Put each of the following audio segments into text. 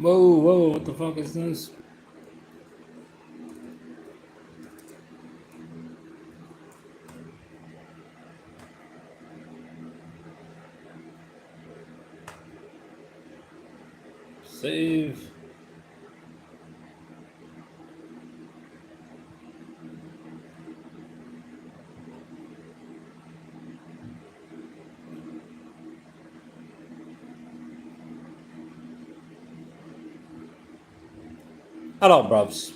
Whoa, what the fuck is this? Save. Hello, bruvs.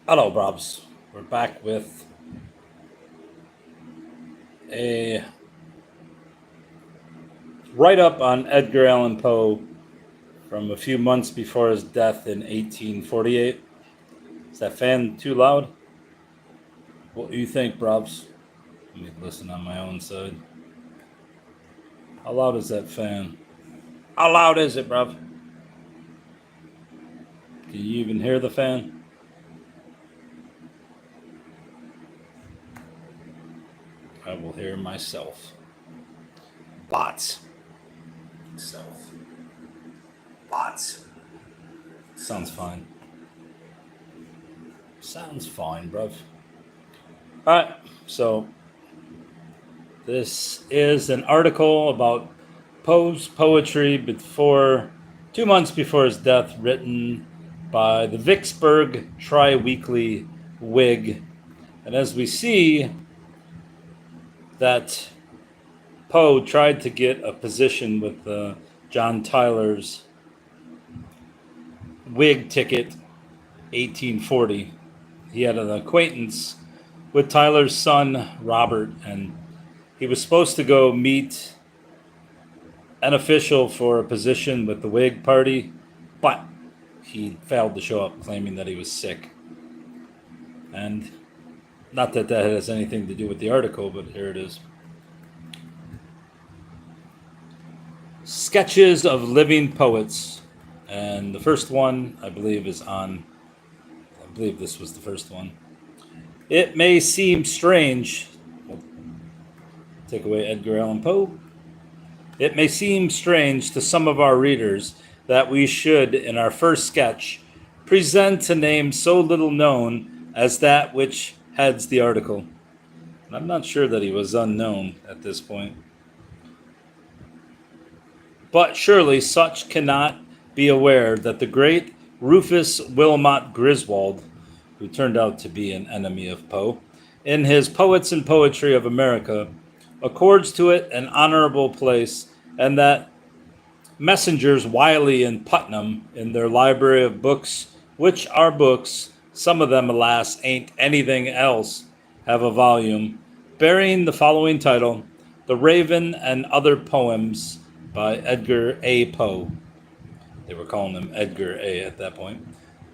Hello, bruvs. We're back with a write-up on Edgar Allan Poe from a few months before his death in 1848. Is that fan too loud? What do you think, bruvs? Let me listen on my own side. How loud is that fan? How loud is it, bruv? Can you even hear the fan? I will hear myself. Lots. Self. Lots. Sounds fine. Sounds fine, bruv. Alright, so this is an article about Poe's poetry before 2 months before his death, written by the Vicksburg Tri-Weekly Whig. And as we see, that Poe tried to get a position with John Tyler's Whig ticket, 1840. He had an acquaintance with Tyler's son, Robert, and he was supposed to go meet an official for a position with the Whig Party, but he failed to show up, claiming that he was sick. And not that that has anything to do with the article, but here it is. Sketches of Living Poets. And the first one, I believe, is on... I believe this was the first one. It may seem strange... Take away Edgar Allan Poe. It may seem strange to some of our readers that we should, in our first sketch, present a name so little known as that which heads the article. And I'm not sure that he was unknown at this point. But surely such cannot be aware that the great Rufus Wilmot Griswold, who turned out to be an enemy of Poe, in his Poets and Poetry of America, accords to it an honorable place, and that Messengers Wiley and Putnam, in their library of books, which are books, some of them, alas, ain't anything else, have a volume bearing the following title, The Raven and Other Poems by Edgar A. Poe. They were calling him Edgar A. at that point.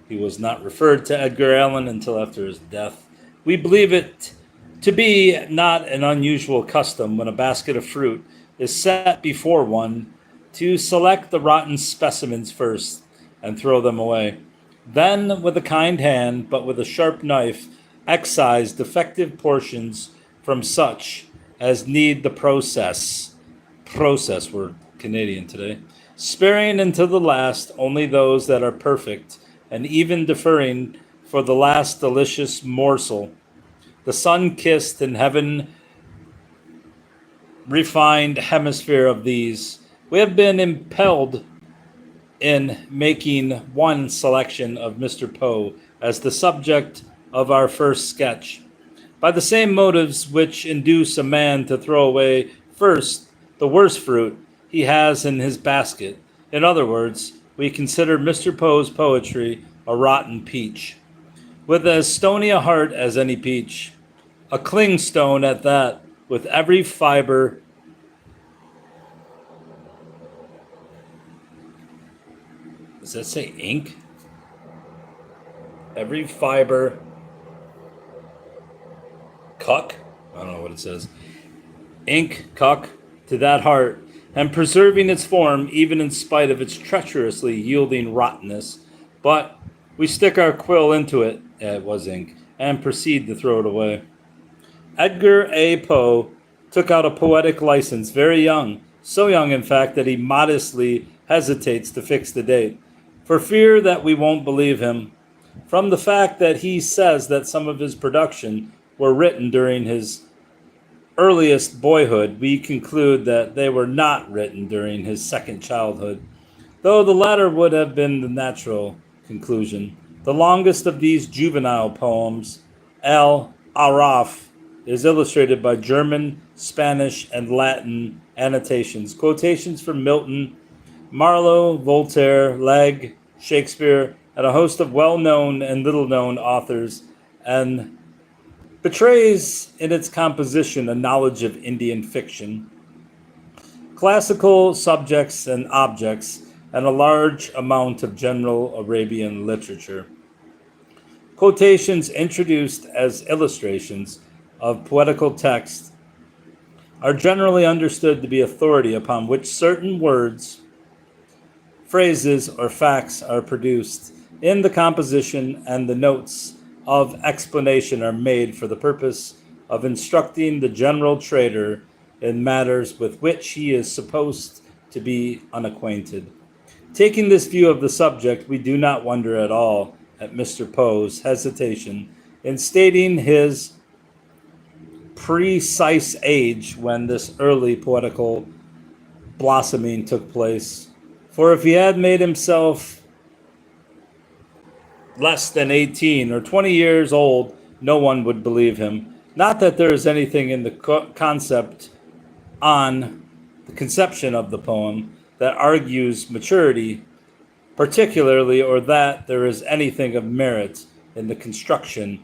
He was not referred to Edgar Allan until after his death. We believe it to be not an unusual custom when a basket of fruit is set before one to select the rotten specimens first and throw them away. Then, with a kind hand, but with a sharp knife, excise defective portions from such as need the process. Process, we're Canadian today. Sparing until the last only those that are perfect, and even deferring for the last delicious morsel. The sun-kissed and heaven-refined hemisphere of these, we have been impelled in making one selection of Mr. Poe as the subject of our first sketch, by the same motives which induce a man to throw away first the worst fruit he has in his basket. In other words, we consider Mr. Poe's poetry a rotten peach, with as stony a heart as any peach, a clingstone at that, with every fiber. Does that say ink? Every fiber. Cuck? I don't know what it says. Ink, cuck, to that heart, and preserving its form even in spite of its treacherously yielding rottenness. But we stick our quill into it, it was ink, and proceed to throw it away. Edgar A. Poe took out a poetic license very young, so young, in fact, that he modestly hesitates to fix the date, for fear that we won't believe him. From the fact that he says that some of his production were written during his earliest boyhood, we conclude that they were not written during his second childhood, though the latter would have been the natural conclusion. The longest of these juvenile poems, El Araf, is illustrated by German, Spanish, and Latin annotations, quotations from Milton, Marlowe, Voltaire, Legge, Shakespeare, and a host of well-known and little-known authors, and betrays in its composition a knowledge of Indian fiction, classical subjects and objects, and a large amount of general Arabian literature. Quotations introduced as illustrations of poetical text are generally understood to be authority upon which certain words, phrases, or facts are produced in the composition, and the notes of explanation are made for the purpose of instructing the general trader in matters with which he is supposed to be unacquainted. Taking this view of the subject, we do not wonder at all at Mr. Poe's hesitation in stating his precise age when this early poetical blossoming took place. For if he had made himself less than 18 or 20 years old, no one would believe him. Not that there is anything in the conception of the poem that argues maturity, particularly, or that there is anything of merit in the construction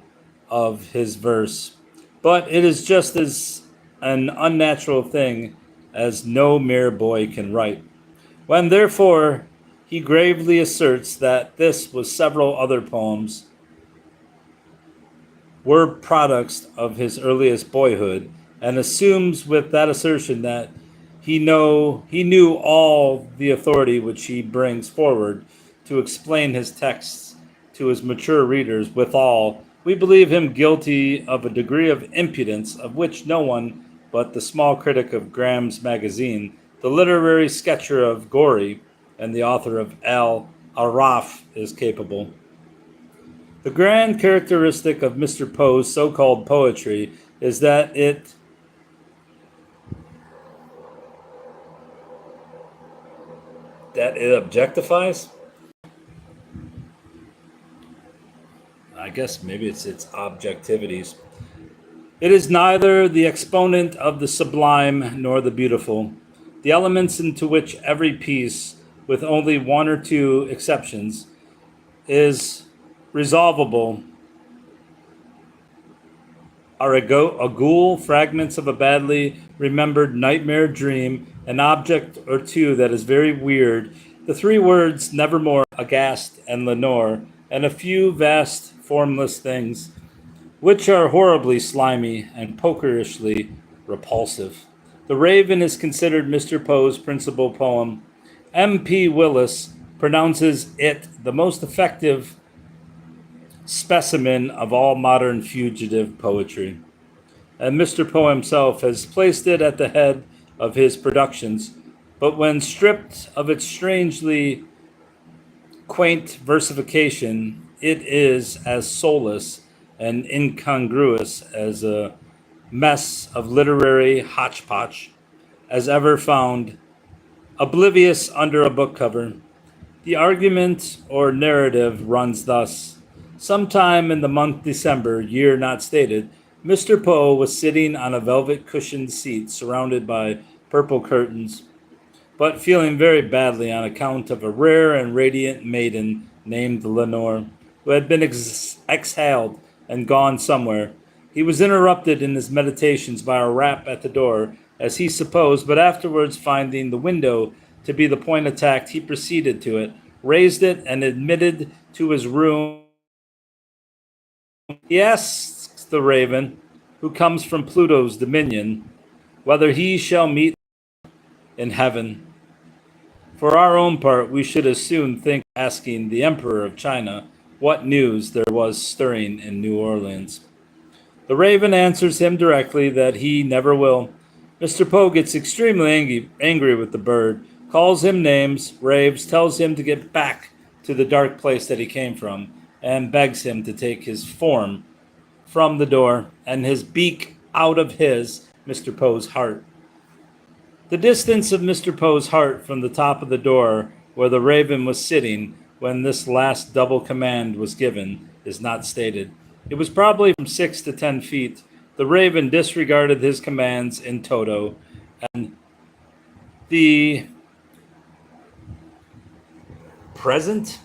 of his verse. But it is just as an unnatural thing as no mere boy can write. When, therefore, he gravely asserts that this was several other poems were products of his earliest boyhood, and assumes with that assertion that he knew all the authority which he brings forward to explain his texts to his mature readers. Withal, we believe him guilty of a degree of impudence of which no one but the small critic of Graham's Magazine, the literary sketcher of Gorey, and the author of El Araf is capable. The grand characteristic of Mr. Poe's so-called poetry is that it objectifies. I guess maybe it's its objectivities. It is neither the exponent of the sublime nor the beautiful, the elements into which every piece, with only one or two exceptions, is resolvable, are a ghoul, fragments of a badly remembered nightmare dream, an object or two that is very weird, the three words nevermore, aghast, and Lenore, and a few vast formless things, which are horribly slimy and pokerishly repulsive. The Raven is considered Mr. Poe's principal poem. M.P. Willis pronounces it the most effective specimen of all modern fugitive poetry, and Mr. Poe himself has placed it at the head of his productions, but when stripped of its strangely quaint versification, it is as soulless and incongruous as a mess of literary hotchpotch as ever found, oblivious under a book cover. The argument or narrative runs thus. Sometime in the month December, year not stated, Mr. Poe was sitting on a velvet cushioned seat surrounded by purple curtains. but feeling very badly on account of a rare and radiant maiden named Lenore, who had been exhaled and gone somewhere. He was interrupted in his meditations by a rap at the door, as he supposed, but afterwards finding the window to be the point attacked, he proceeded to it, raised it, and admitted to his room. He asks the raven, who comes from Pluto's dominion, whether he shall meet in heaven. For our own part, we should as soon think asking the Emperor of China what news there was stirring in New Orleans. The raven answers him directly that he never will. Mr. Poe gets extremely angry with the bird, calls him names, raves, tells him to get back to the dark place that he came from, and begs him to take his form from the door and his beak out of his, Mr. Poe's heart. The distance of Mr. Poe's heart from the top of the door where the raven was sitting when this last double command was given is not stated. It was probably from 6 to 10 feet. The raven disregarded his commands in toto, and the present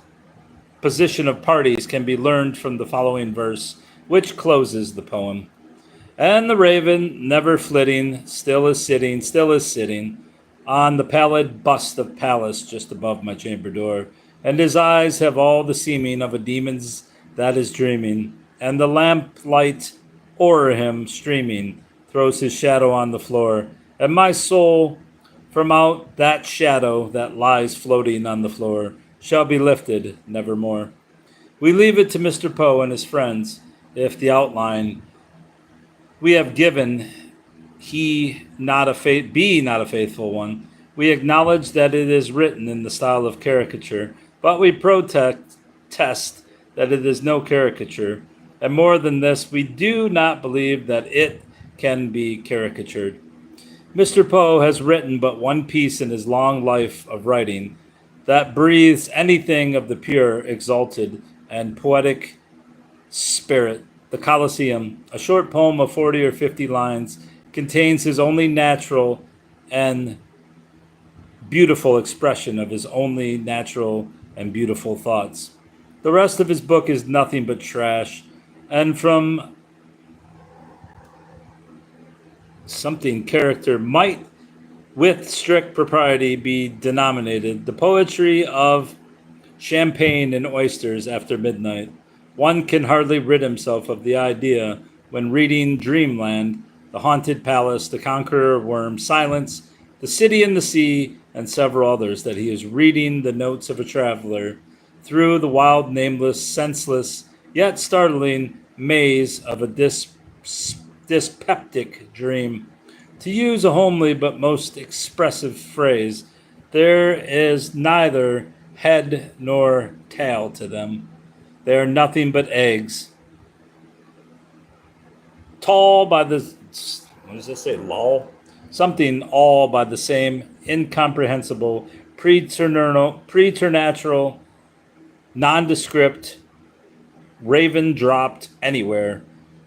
position of parties can be learned from the following verse, which closes the poem. And the raven, never flitting, still is sitting, on the pallid bust of Pallas just above my chamber door, and his eyes have all the seeming of a demon's that is dreaming, and the lamplight o'er him streaming throws his shadow on the floor, and my soul from out that shadow that lies floating on the floor shall be lifted nevermore. We leave it to Mr. Poe and his friends if the outline we have given be not a faithful one. We acknowledge that it is written in the style of caricature, but we protest that it is no caricature. And more than this, we do not believe that it can be caricatured. Mr. Poe has written but one piece in his long life of writing that breathes anything of the pure, exalted, and poetic spirit. The Colosseum, a short poem of 40 or 50 lines, contains his only natural and beautiful expression of his only natural and beautiful thoughts. The rest of his book is nothing but trash, and from something character might with strict propriety be denominated the poetry of champagne and oysters after midnight. One can hardly rid himself of the idea when reading Dreamland, The Haunted Palace, The Conqueror of Worms, Silence, The City in the Sea, and several others that he is reading the notes of a traveler through the wild, nameless, senseless, yet startling maze of a dyspeptic dream. To use a homely but most expressive phrase, there is neither head nor tail to them. They are nothing but eggs. Tall by the, what does this say, lol? Something all by the same incomprehensible, preternatural, nondescript, raven dropped anywhere,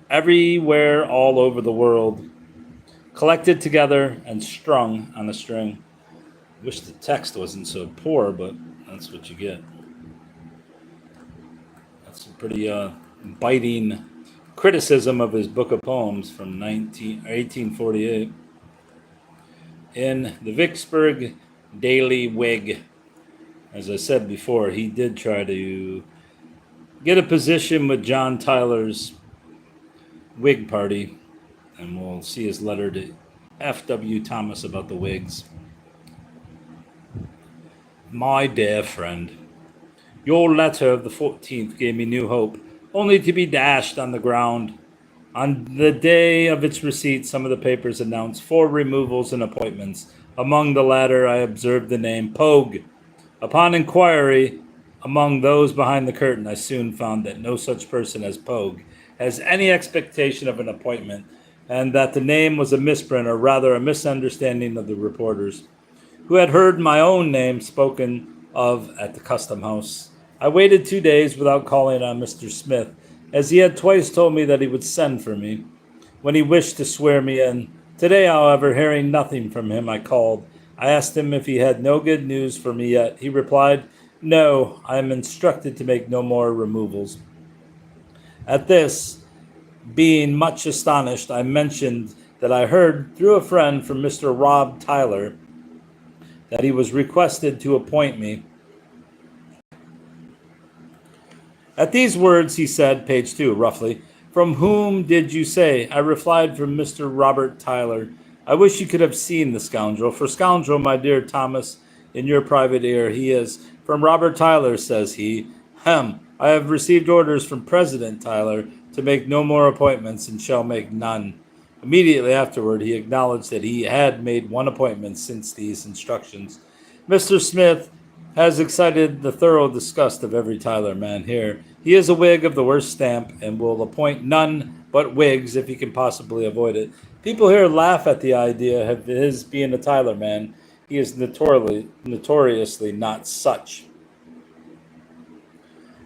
everywhere all over the world, collected together and strung on a string. Wish the text wasn't so poor, but that's what you get. That's a pretty biting criticism of his book of poems from 1848 in the Vicksburg Daily Whig. As I said before, he did try to get a position with John Tyler's Whig Party, and we'll see his letter to F.W. Thomas about the Whigs. My dear friend, your letter of the 14th gave me new hope, only to be dashed on the ground. On the day of its receipt, some of the papers announced 4 removals and appointments. Among the latter, I observed the name Pogue. Upon inquiry among those behind the curtain, I soon found that no such person as Pogue has any expectation of an appointment, and that the name was a misprint, or rather a misunderstanding of the reporters, who had heard my own name spoken of at the custom house. I waited 2 days without calling on Mr. Smith, as he had twice told me that he would send for me when he wished to swear me in. Today, however, hearing nothing from him, I called. I asked him if he had no good news for me yet. He replied, "No, I am instructed to make no more removals." At this, being much astonished, I mentioned that I heard through a friend from Mr. Rob Tyler that he was requested to appoint me. At these words, he said, page 2, roughly, "From whom did you say?" I replied, "From Mr. Robert Tyler." I wish you could have seen the scoundrel. For scoundrel, my dear Thomas, in your private ear, he is. "From Robert Tyler," says he. "Hem, I have received orders from President Tyler to make no more appointments and shall make none." Immediately afterward, he acknowledged that he had made one appointment since these instructions. Mr. Smith has excited the thorough disgust of every Tyler man here. He is a Whig of the worst stamp and will appoint none but Whigs if he can possibly avoid it. People here laugh at the idea of his being a Tyler man. He is notoriously not such.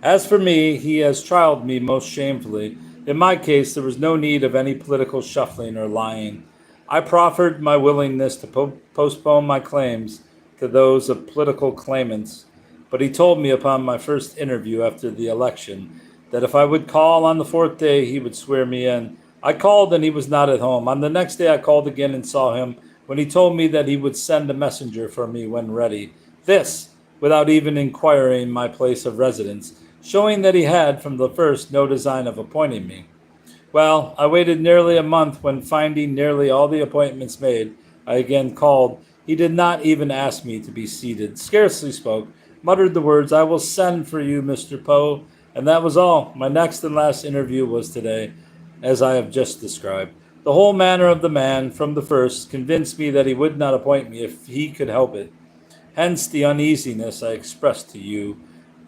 As for me, he has trialed me most shamefully. In my case, there was no need of any political shuffling or lying. I proffered my willingness to postpone my claims to those of political claimants, but he told me upon my first interview after the election that if I would call on the fourth day, he would swear me in. I called and he was not at home. On the next day, I called again and saw him, when he told me that he would send a messenger for me when ready. This, without even inquiring my place of residence, showing that he had from the first no design of appointing me. Well, I waited nearly a month when, finding nearly all the appointments made, I again called. He did not even ask me to be seated, scarcely spoke, muttered the words, "I will send for you, Mr. Poe," and that was all. My next and last interview was today, as I have just described. The whole manner of the man, from the first, convinced me that he would not appoint me if he could help it. Hence the uneasiness I expressed to you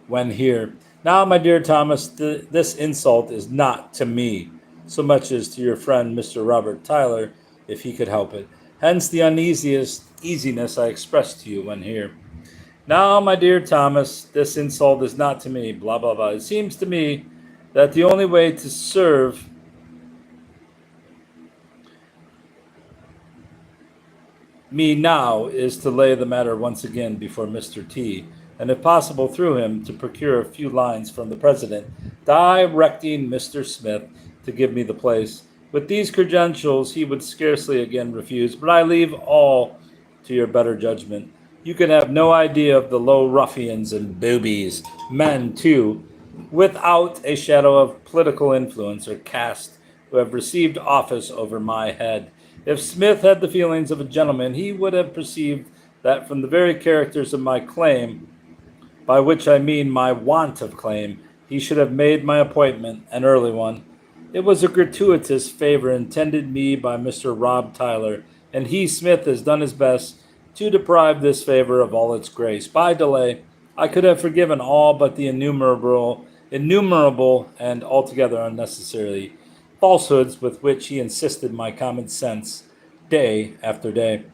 when here. Now, my dear Thomas, this insult is not to me so much as to your friend Mr. Robert Tyler, if he could help it. Hence the uneasiness I expressed to you when here. Now, my dear Thomas, this insult is not to me, blah, blah, blah. It seems to me that the only way to serve me now is to lay the matter once again before Mr. T, and if possible through him to procure a few lines from the President, directing Mr. Smith to give me the place. With these credentials he would scarcely again refuse, but I leave all to your better judgment. You can have no idea of the low ruffians and boobies, men too, without a shadow of political influence or caste, who have received office over my head. If Smith had the feelings of a gentleman, he would have perceived that from the very characters of my claim, by which I mean my want of claim, he should have made my appointment an early one. It was a gratuitous favor intended me by Mr. Rob Tyler, and he, Smith, has done his best to deprive this favor of all its grace. By delay, I could have forgiven all but the innumerable and altogether unnecessary falsehoods with which he insisted my common sense day after day.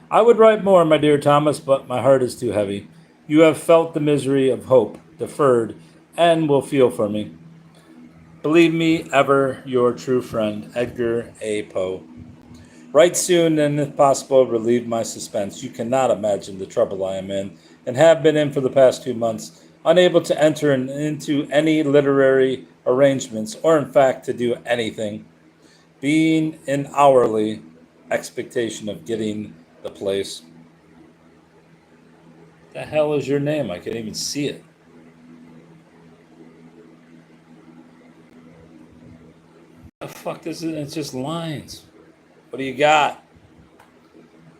I would write more, my dear Thomas, but my heart is too heavy. You have felt the misery of hope deferred, and will feel for me. Believe me, ever your true friend, Edgar A. Poe. Write soon, and if possible, relieve my suspense. You cannot imagine the trouble I am in, and have been in for the past 2 months, unable to enter into any literary arrangements, or in fact to do anything, being in hourly expectation of getting the place. The hell is your name? I can't even see it. The fuck is it? It's just lines. What do you got?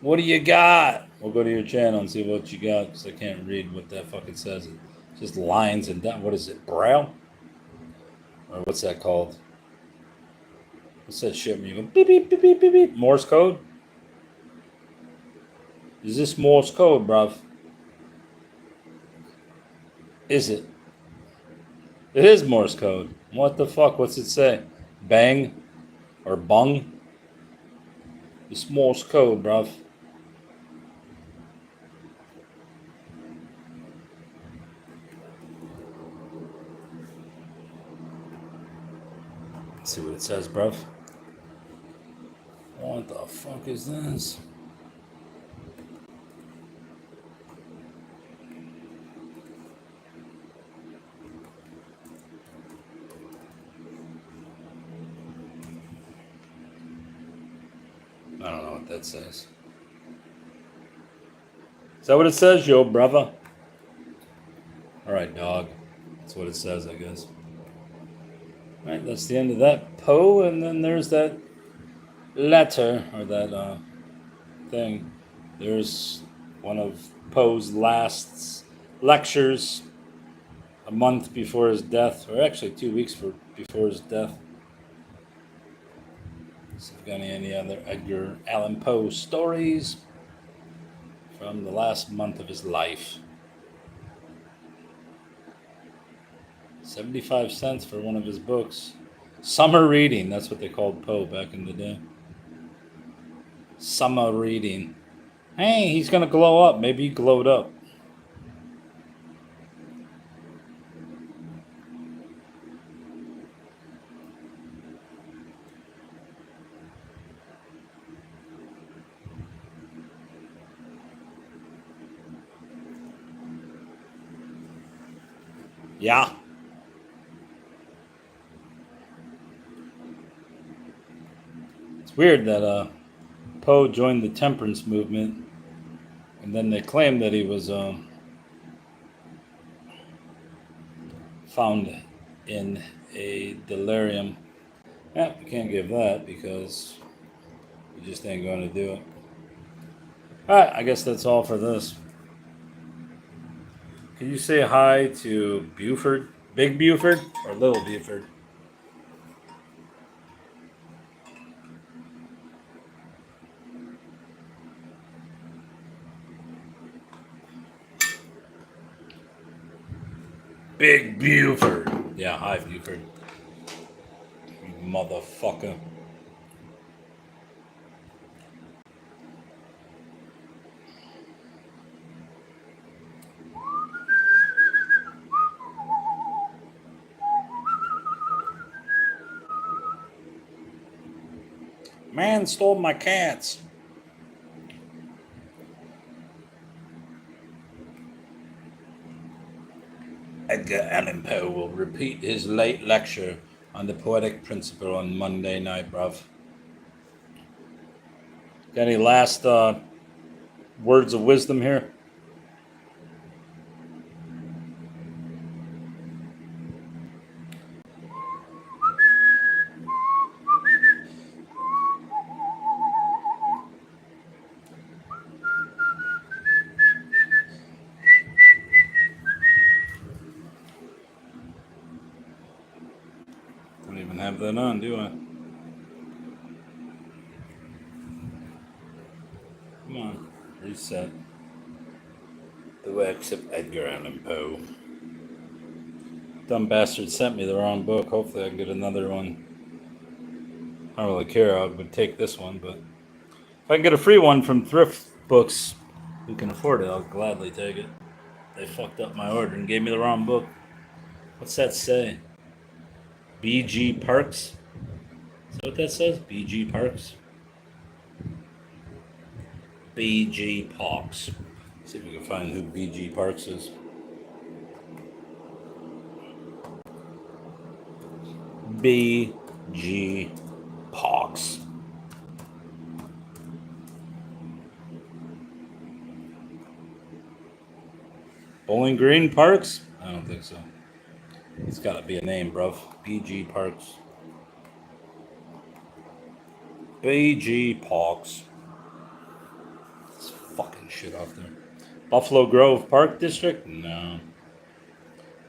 What do you got? We'll go to your channel and see what you got, because I can't read what that fucking says. It's just lines and that. What is it? Braille? Or what's that called? What's that shit when you go beep, beep, beep, beep, beep, beep? Morse code? Is this Morse code, bruv? Is it? It is Morse code. What the fuck? What's it say? Bang? Or bung? It's Morse code, bruv. Let's see what it says, bruv. What the fuck is this? I don't know what that says. Is that what it says, yo, brother? All right, dog. That's what it says, I guess. All right, that's the end of that Poe, and then there's that letter, or that thing. There's one of Poe's last lectures a month before his death, or actually 2 weeks before his death. So if you've got any other Edgar Allan Poe stories from the last month of his life. 75 cents for one of his books. Summer reading, that's what they called Poe back in the day. Summer reading. Hey, he's gonna glow up. Maybe he glowed up. Yeah. It's weird that Poe joined the temperance movement, and then they claimed that he was found in a delirium. Yeah, you can't give that because you just ain't going to do it. All right, I guess that's all for this. Can you say hi to Buford? Big Buford or Little Buford? Big Buford. Yeah, hi, Buford. You motherfucker. Man stole my cats. Edgar Allan Poe will repeat his late lecture on the poetic principle on Monday night, bruv. Got any last words of wisdom here? Don't even have that on, do I? Come on, reset. The works of Edgar Allan Poe. Dumb bastard sent me the wrong book. Hopefully I can get another one. I don't really care. I would take this one, but if I can get a free one from Thrift Books, who can afford it, I'll gladly take it. They fucked up my order and gave me the wrong book. What's that say? B.G. Parks? Is that what that says? B.G. Parks? B.G. Parks. See if we can find who B.G. Parks is. B.G. Parks. Bowling Green Parks? I don't think so. It's got to be a name, bruv. B.G. Parks. B.G. Parks. This fucking shit off there. Buffalo Grove Park District? No.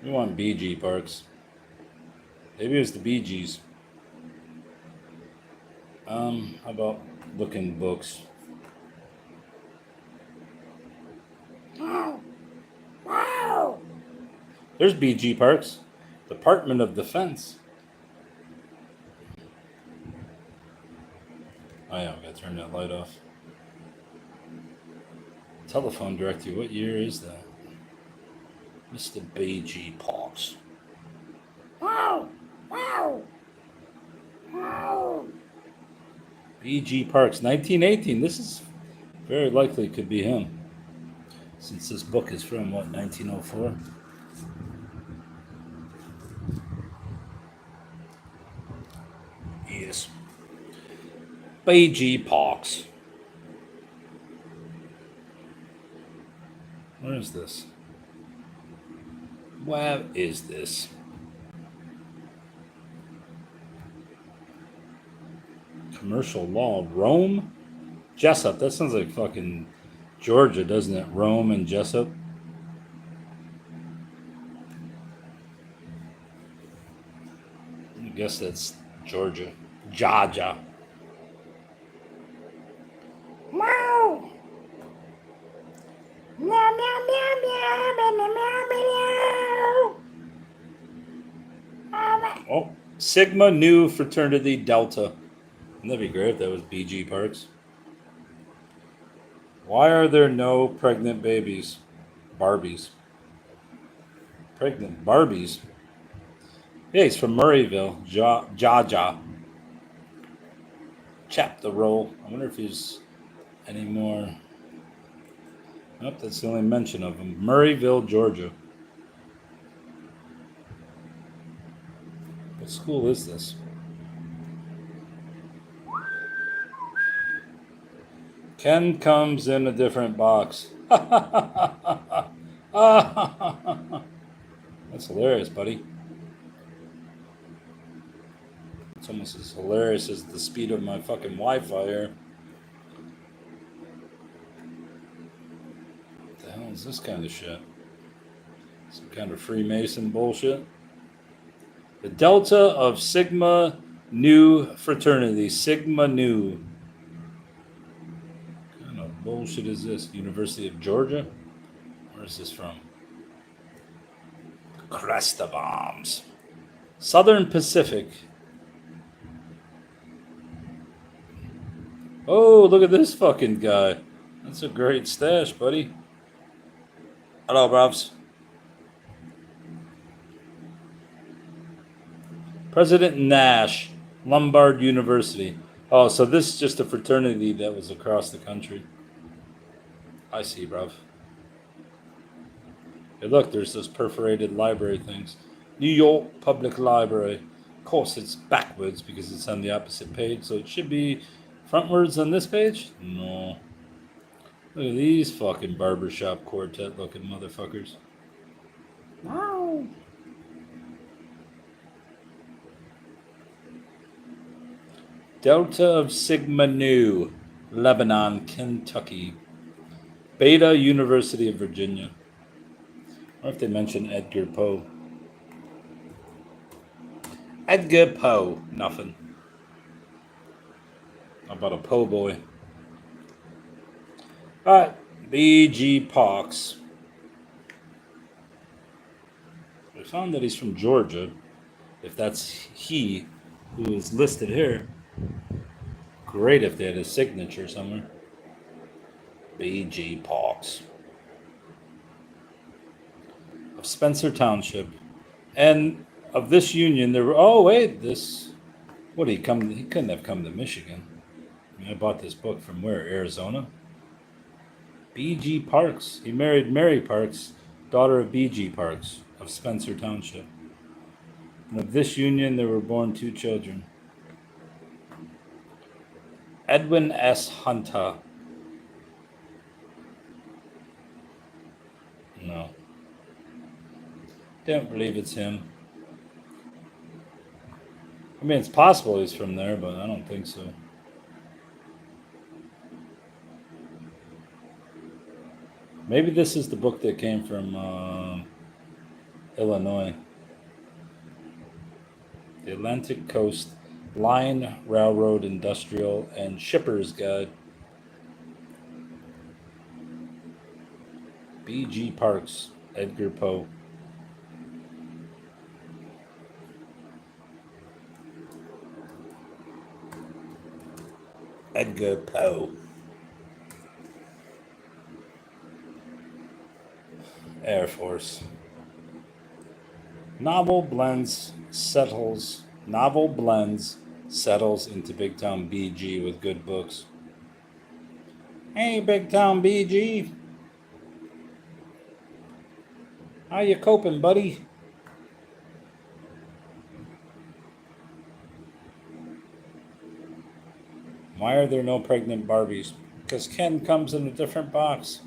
We want B.G. Parks. Maybe it was the Bee Gees. How about looking books? Wow. There's B.G. Parks. Department of Defense. Oh yeah, I gotta turn that light off. Telephone directory, what year is that? Mr. B.G. Parks. Wow! Wow! Wow! B.G. Parks, 1918. This is very likely could be him. Since this book is from, what, 1904? Yes. B.G. Parks. Where is this? Where is this? Commercial law. Rome? Jessup. That sounds like fucking Georgia, doesn't it? Rome and Jessup. I guess that's Georgia. Georgia. Meow. Meow, meow, meow, meow, meow, meow, meow. Oh, Sigma Nu Fraternity Delta. Wouldn't that be great if that was B.G. Parks? Why are there no pregnant babies? Barbies. Pregnant Barbies? Yeah, he's from Murrayville. Jaja. Chap the roll. I wonder if he's any more. Nope, that's the only mention of him. Murrayville, Georgia. What school is this? Ken comes in a different box. That's hilarious, buddy. It's almost as hilarious as the speed of my fucking Wi-Fi here. What the hell is this kind of shit? Some kind of Freemason bullshit? The Delta of Sigma Nu Fraternity. Sigma Nu. What kind of bullshit is this? University of Georgia? Where is this from? Cresta Bombs. Southern Pacific. Oh, look at this fucking guy. That's a great stash, buddy. Hello, bros. President Nash, Lombard University. Oh, so this is just a fraternity that was across the country. I see, bruv. Hey, look, there's those perforated library things. New York Public Library. Of course, it's backwards because it's on the opposite page, so it should be frontwards on this page? No. Look at these fucking barbershop quartet looking motherfuckers. Wow. Delta of Sigma Nu, Lebanon, Kentucky. Beta, University of Virginia. I wonder if they mention Edgar Poe. Edgar Poe. Nothing. How about a po' boy? Alright, B.G. Parks. We found that he's from Georgia. If that's he who is listed here. Great if they had his signature somewhere. B.G. Parks. Of Spencer Township. And of this union, there were. Oh, wait, this. What, he couldn't have come to Michigan. I bought this book from where? Arizona? B.G. Parks. He married Mary Parks, daughter of B.G. Parks of Spencer Township. And of this union there were born 2 children. Edwin S. Hunter. No. Don't believe it's him. I mean, it's possible he's from there, but I don't think so. Maybe this is the book that came from Illinois. The Atlantic Coast Line Railroad Industrial and Shipper's Guide. B.G. Parks, Edgar Poe. Edgar Poe. Air Force. Novel blends settles into Big Town BG with good books. Hey, Big Town BG. How you coping, buddy? Why are there no pregnant Barbies? Because Ken comes in a different box.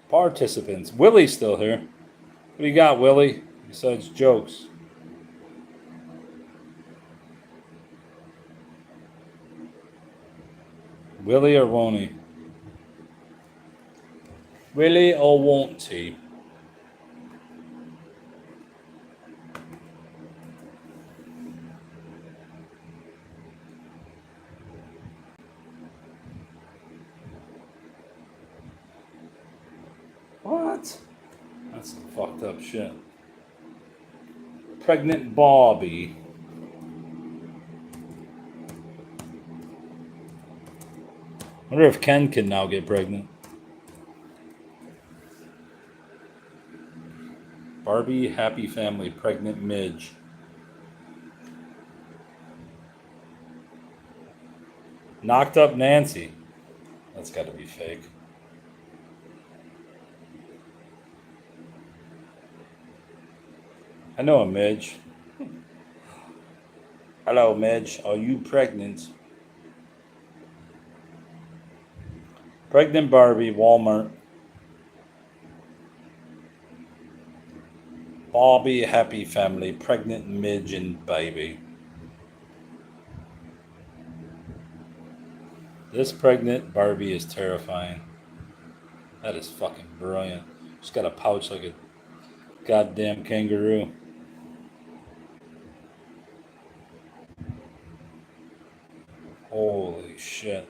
Participants. Willie's still here. What do you got, Willie? Besides jokes. Willie or won't he? Willie or won't he? What? That's some fucked up shit. Pregnant Bobby. Wonder if Ken can now get pregnant. Barbie Happy Family pregnant Midge. Knocked up Nancy. That's got to be fake. I know a Midge. Hello, Midge. Are you pregnant? Pregnant Barbie, Walmart. Barbie Happy Family, pregnant Midge and baby. This pregnant Barbie is terrifying. That is fucking brilliant. She's got a pouch like a goddamn kangaroo. Holy shit.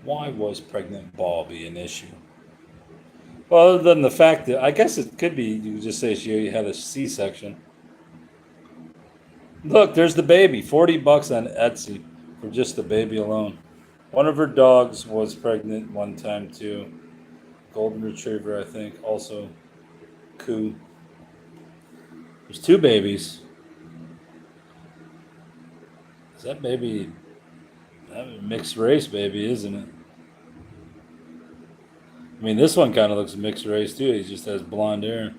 Why was pregnant Barbie an issue? Well, other than the fact that I guess it could be, you could just say she had a C-section. Look, there's the baby. $40 on Etsy for just the baby alone. One of her dogs was pregnant one time too. Golden Retriever, I think. Also, Coo. There's two babies. Is that baby? That a mixed race baby, isn't it? I mean, this one kind of looks mixed race too. He just has blonde hair.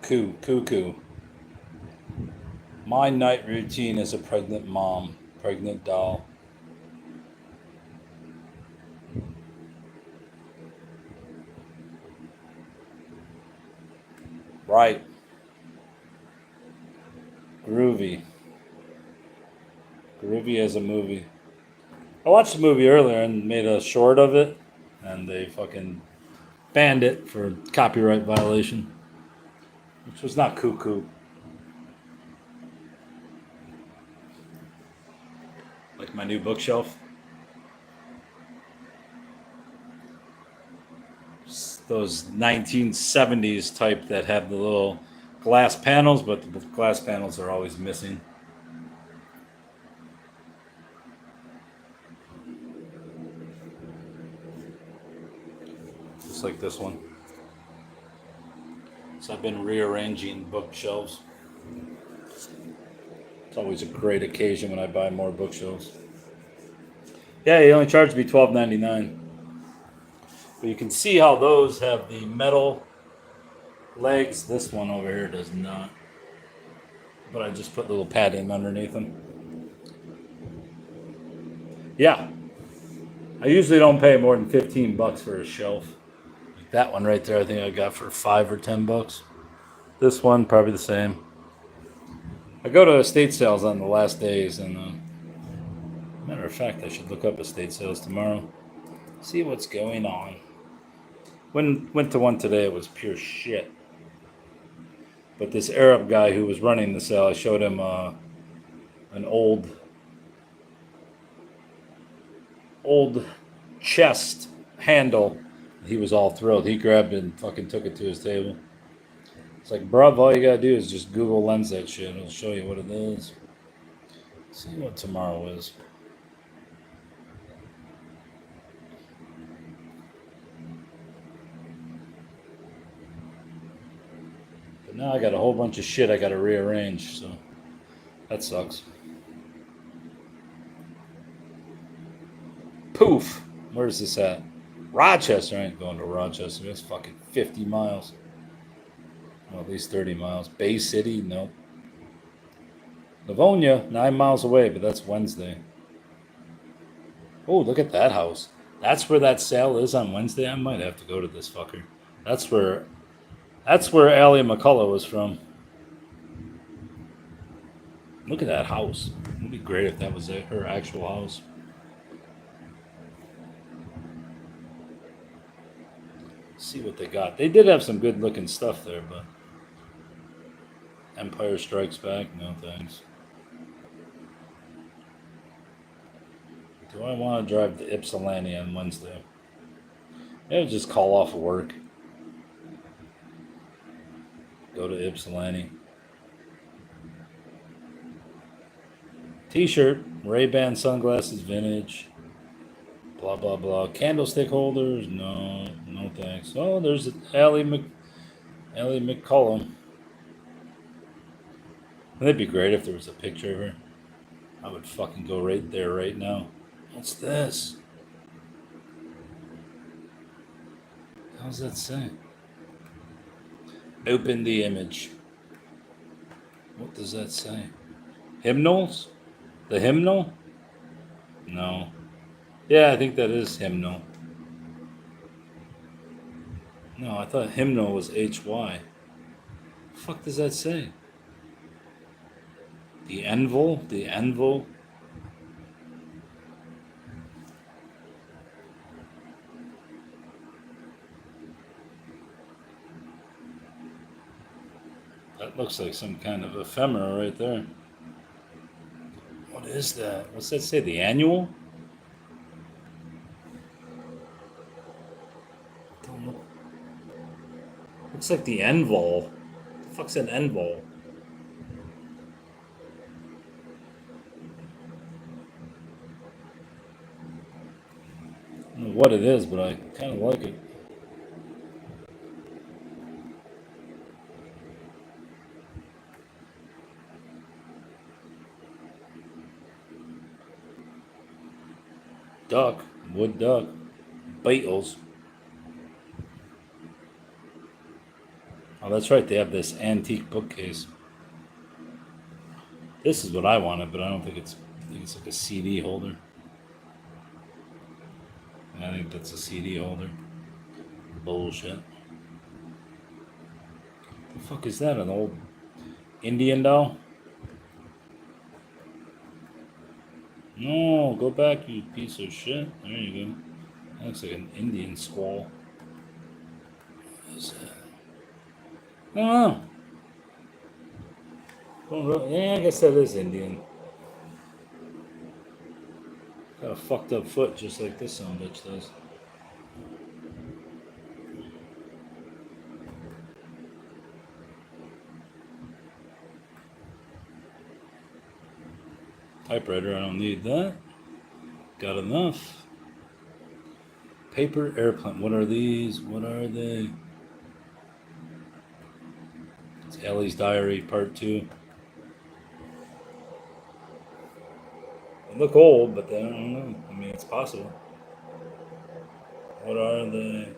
Cuckoo. My night routine as a pregnant mom, pregnant doll. Right. Groovy. Groovy as a movie. I watched the movie earlier and made a short of it, and they fucking banned it for copyright violation, which was not cuckoo. Like my new bookshelf. Those 1970s type that have the little glass panels, but the glass panels are always missing. Just like this one. So I've been rearranging bookshelves. It's always a great occasion when I buy more bookshelves. Yeah, he only charged me $12.99. But you can see how those have the metal legs. This one over here does not. But I just put little padding underneath them. Yeah. I usually don't pay more than $15 for a shelf. Like that one right there, I think I got for $5 or $10. This one, probably the same. I go to estate sales on the last days, and matter of fact, I should look up estate sales tomorrow. See what's going on. Went to one today, it was pure shit. But this Arab guy who was running the sale, I showed him an old chest handle. He was all thrilled. He grabbed it and fucking took it to his table. It's like, bruv, all you gotta do is just Google Lens that shit. It'll show you what it is. Let's see what tomorrow is. But now I got a whole bunch of shit I gotta rearrange, so That sucks. Poof. Where's this at? Rochester. I ain't going to Rochester. That's fucking 50 miles. Well, at least 30 miles. Bay City? No. Livonia, 9 miles away, but that's Wednesday. Oh, look at that house. That's where that sale is on Wednesday. I might have to go to this fucker. That's where Allie McCullough was from. Look at that house. It'd be great if that was her actual house. See what they got. They did have some good looking stuff there, but Empire Strikes Back, no thanks. Do I want to drive to Ypsilanti on Wednesday? Maybe just call off of work. Go to Ypsilanti. T-shirt, Ray-Ban sunglasses, vintage. Blah, blah, blah. Candlestick holders, no thanks. Oh, there's Allie McCullum. That'd be great if there was a picture of her. I would fucking go right there right now. What's this? How's that say? Open the image. What does that say? Hymnals? The hymnal? No. Yeah, I think that is hymnal. No, I thought hymnal was HY. The fuck does that say? The Envil? The Envil? That looks like some kind of ephemera right there. What is that? What's that say? The annual? Don't know. Looks like the Envol. What the fuck's an Envol? I don't know what it is, but I kind of like it. Duck, wood duck, Beatles. Oh, that's right. They have this antique bookcase. This is what I wanted, but I don't think it's. I think it's like a CD holder. I think that's a CD holder. Bullshit. The fuck is that? An old Indian doll? No, go back, you piece of shit. There you go. That looks like an Indian squall. What is that? I don't know. Yeah, I guess that is Indian. Got a fucked up foot just like this son of a bitch does. Typewriter, I don't need that. Got enough. Paper airplane. What are these? What are they? It's Ellie's Diary, Part 2. They look old, but I don't know. I mean, it's possible. What are they?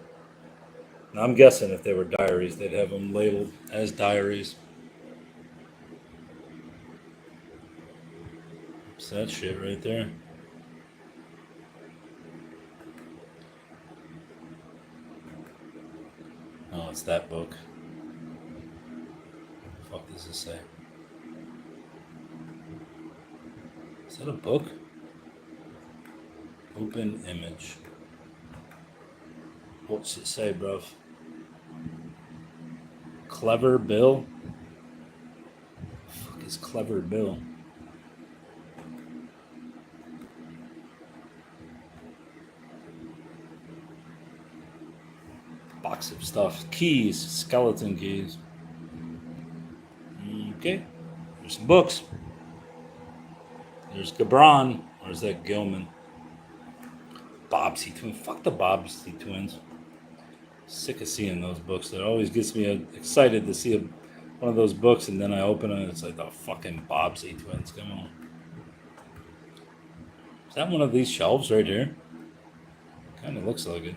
Now, I'm guessing if they were diaries, they'd have them labeled as diaries. It's that shit right there. Oh, it's that book. What the fuck does this say? Is that a book? Open image. What's it say, bruv? Clever Bill? What the fuck is Clever Bill? Box of stuff. Keys. Skeleton keys. Okay. There's some books. There's Gabron. Or is that Gilman? Bobbsey Twins. Fuck the Bobbsey Twins. Sick of seeing those books. It always gets me excited to see one of those books, and then I open it, and it's like the fucking Bobbsey twins. Come on. Is that one of these shelves right here? Kind of looks like it.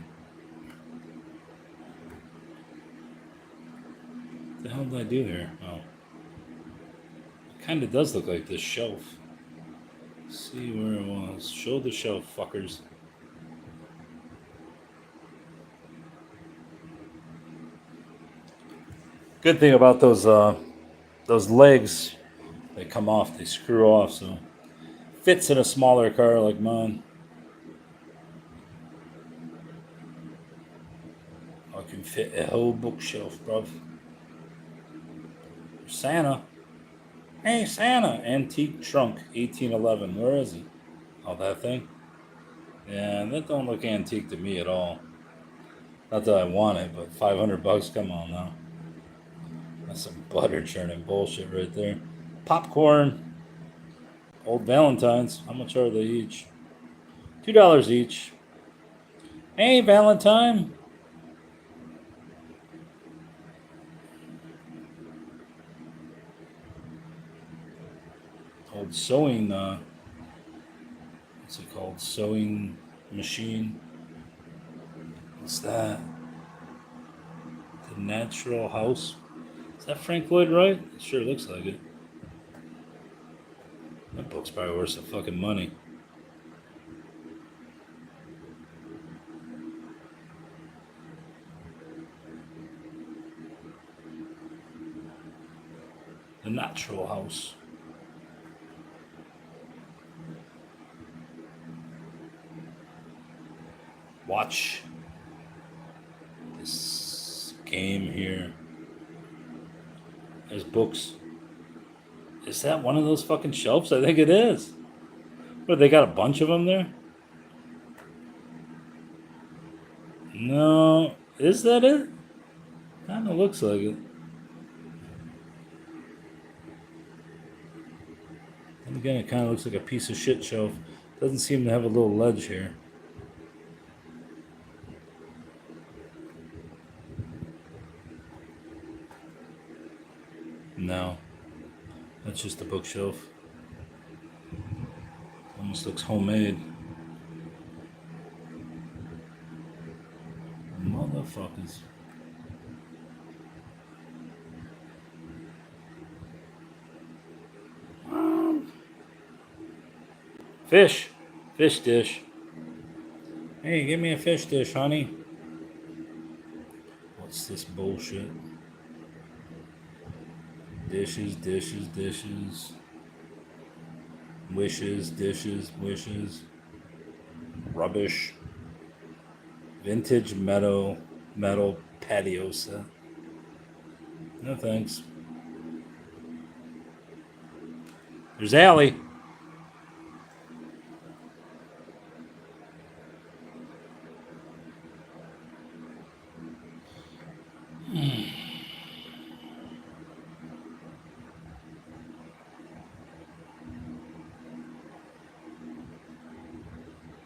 What the hell did I do here? Oh. It kind of does look like this shelf. Let's see where it was. Show the shelf, fuckers. Good thing about those legs, they come off, they screw off, so fits in a smaller car like mine. I can fit a whole bookshelf, bruv. Santa. Hey, Santa. Antique trunk, 1811. Where is he? Oh, that thing? Yeah, that don't look antique to me at all. Not that I want it, but $500, come on now. That's some butter churning bullshit right there. Popcorn. Old Valentines. How much are they each? $2 each. Hey, Valentine. Old sewing, what's it called? Sewing machine. What's that? The Natural House. Is that Frank Lloyd Wright? It sure looks like it. That book's probably worth some fucking money. The Natural House. Watch this game here. There's books. Is that one of those fucking shelves? I think it is. What, they got a bunch of them there? No. Is that it? Kinda looks like it. And again, it kind of looks like a piece of shit shelf. Doesn't seem to have a little ledge here. No. That's just a bookshelf. Almost looks homemade. Motherfuckers. Fish. Fish dish. Hey, give me a fish dish, honey. What's this bullshit? Dishes, dishes, dishes. Wishes, dishes, wishes. Rubbish. Vintage metal patio set. No thanks. There's Allie.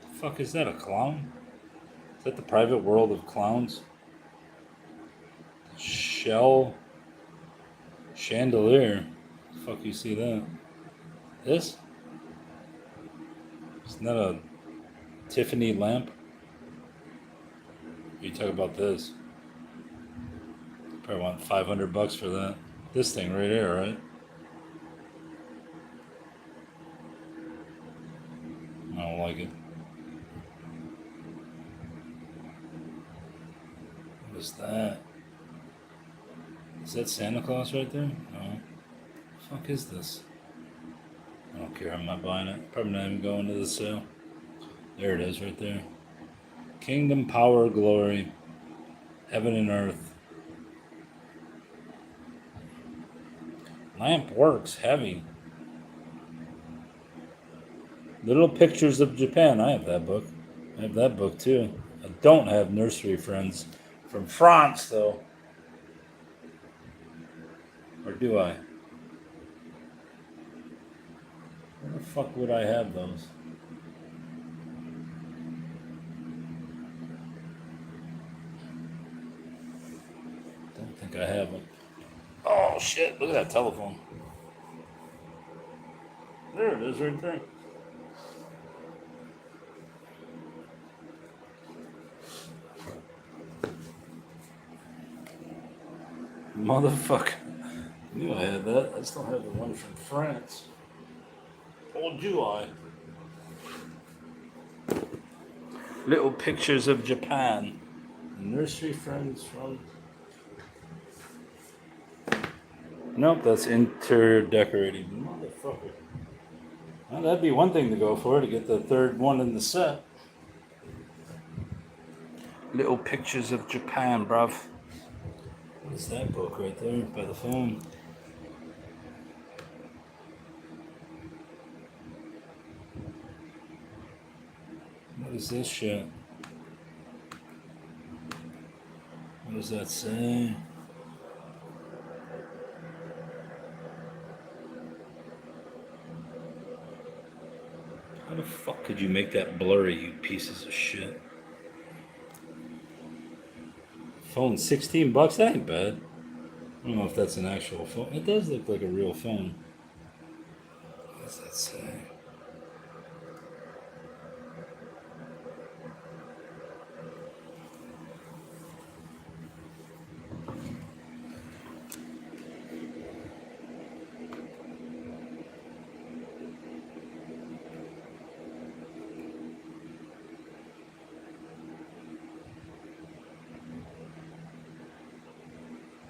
The fuck is that, a clown? Is that the private world of clowns? Chandelier. The fuck you see that? This? Isn't that a Tiffany lamp? You talk about this. Probably want $500 for that. This thing right here, right? I don't like it. What is that? Is that Santa Claus right there? No. The fuck is this? I don't care. I'm not buying it. Probably not even going to the sale. There it is right there. Kingdom, power, glory. Heaven and earth. Lamp works. Heavy. Little Pictures of Japan. I have that book. I have that book too. I don't have Nursery Friends from France though. Or do I? Where the fuck would I have those? Don't think I have them. Oh shit! Look at that telephone. There it is, right there. Motherfucker. I knew I had that. I still have the one from France. Told you I. Little pictures of Japan. Nursery friends from. Nope, that's interior decorating. Motherfucker. Well, that'd be one thing to go for, to get the third one in the set. Little pictures of Japan, bruv. What is that book right there by the phone? What is this shit? What does that say? How the fuck could you make that blurry, you pieces of shit? Phone, $16? That ain't bad. I don't know if that's an actual phone. It does look like a real phone. What does that say?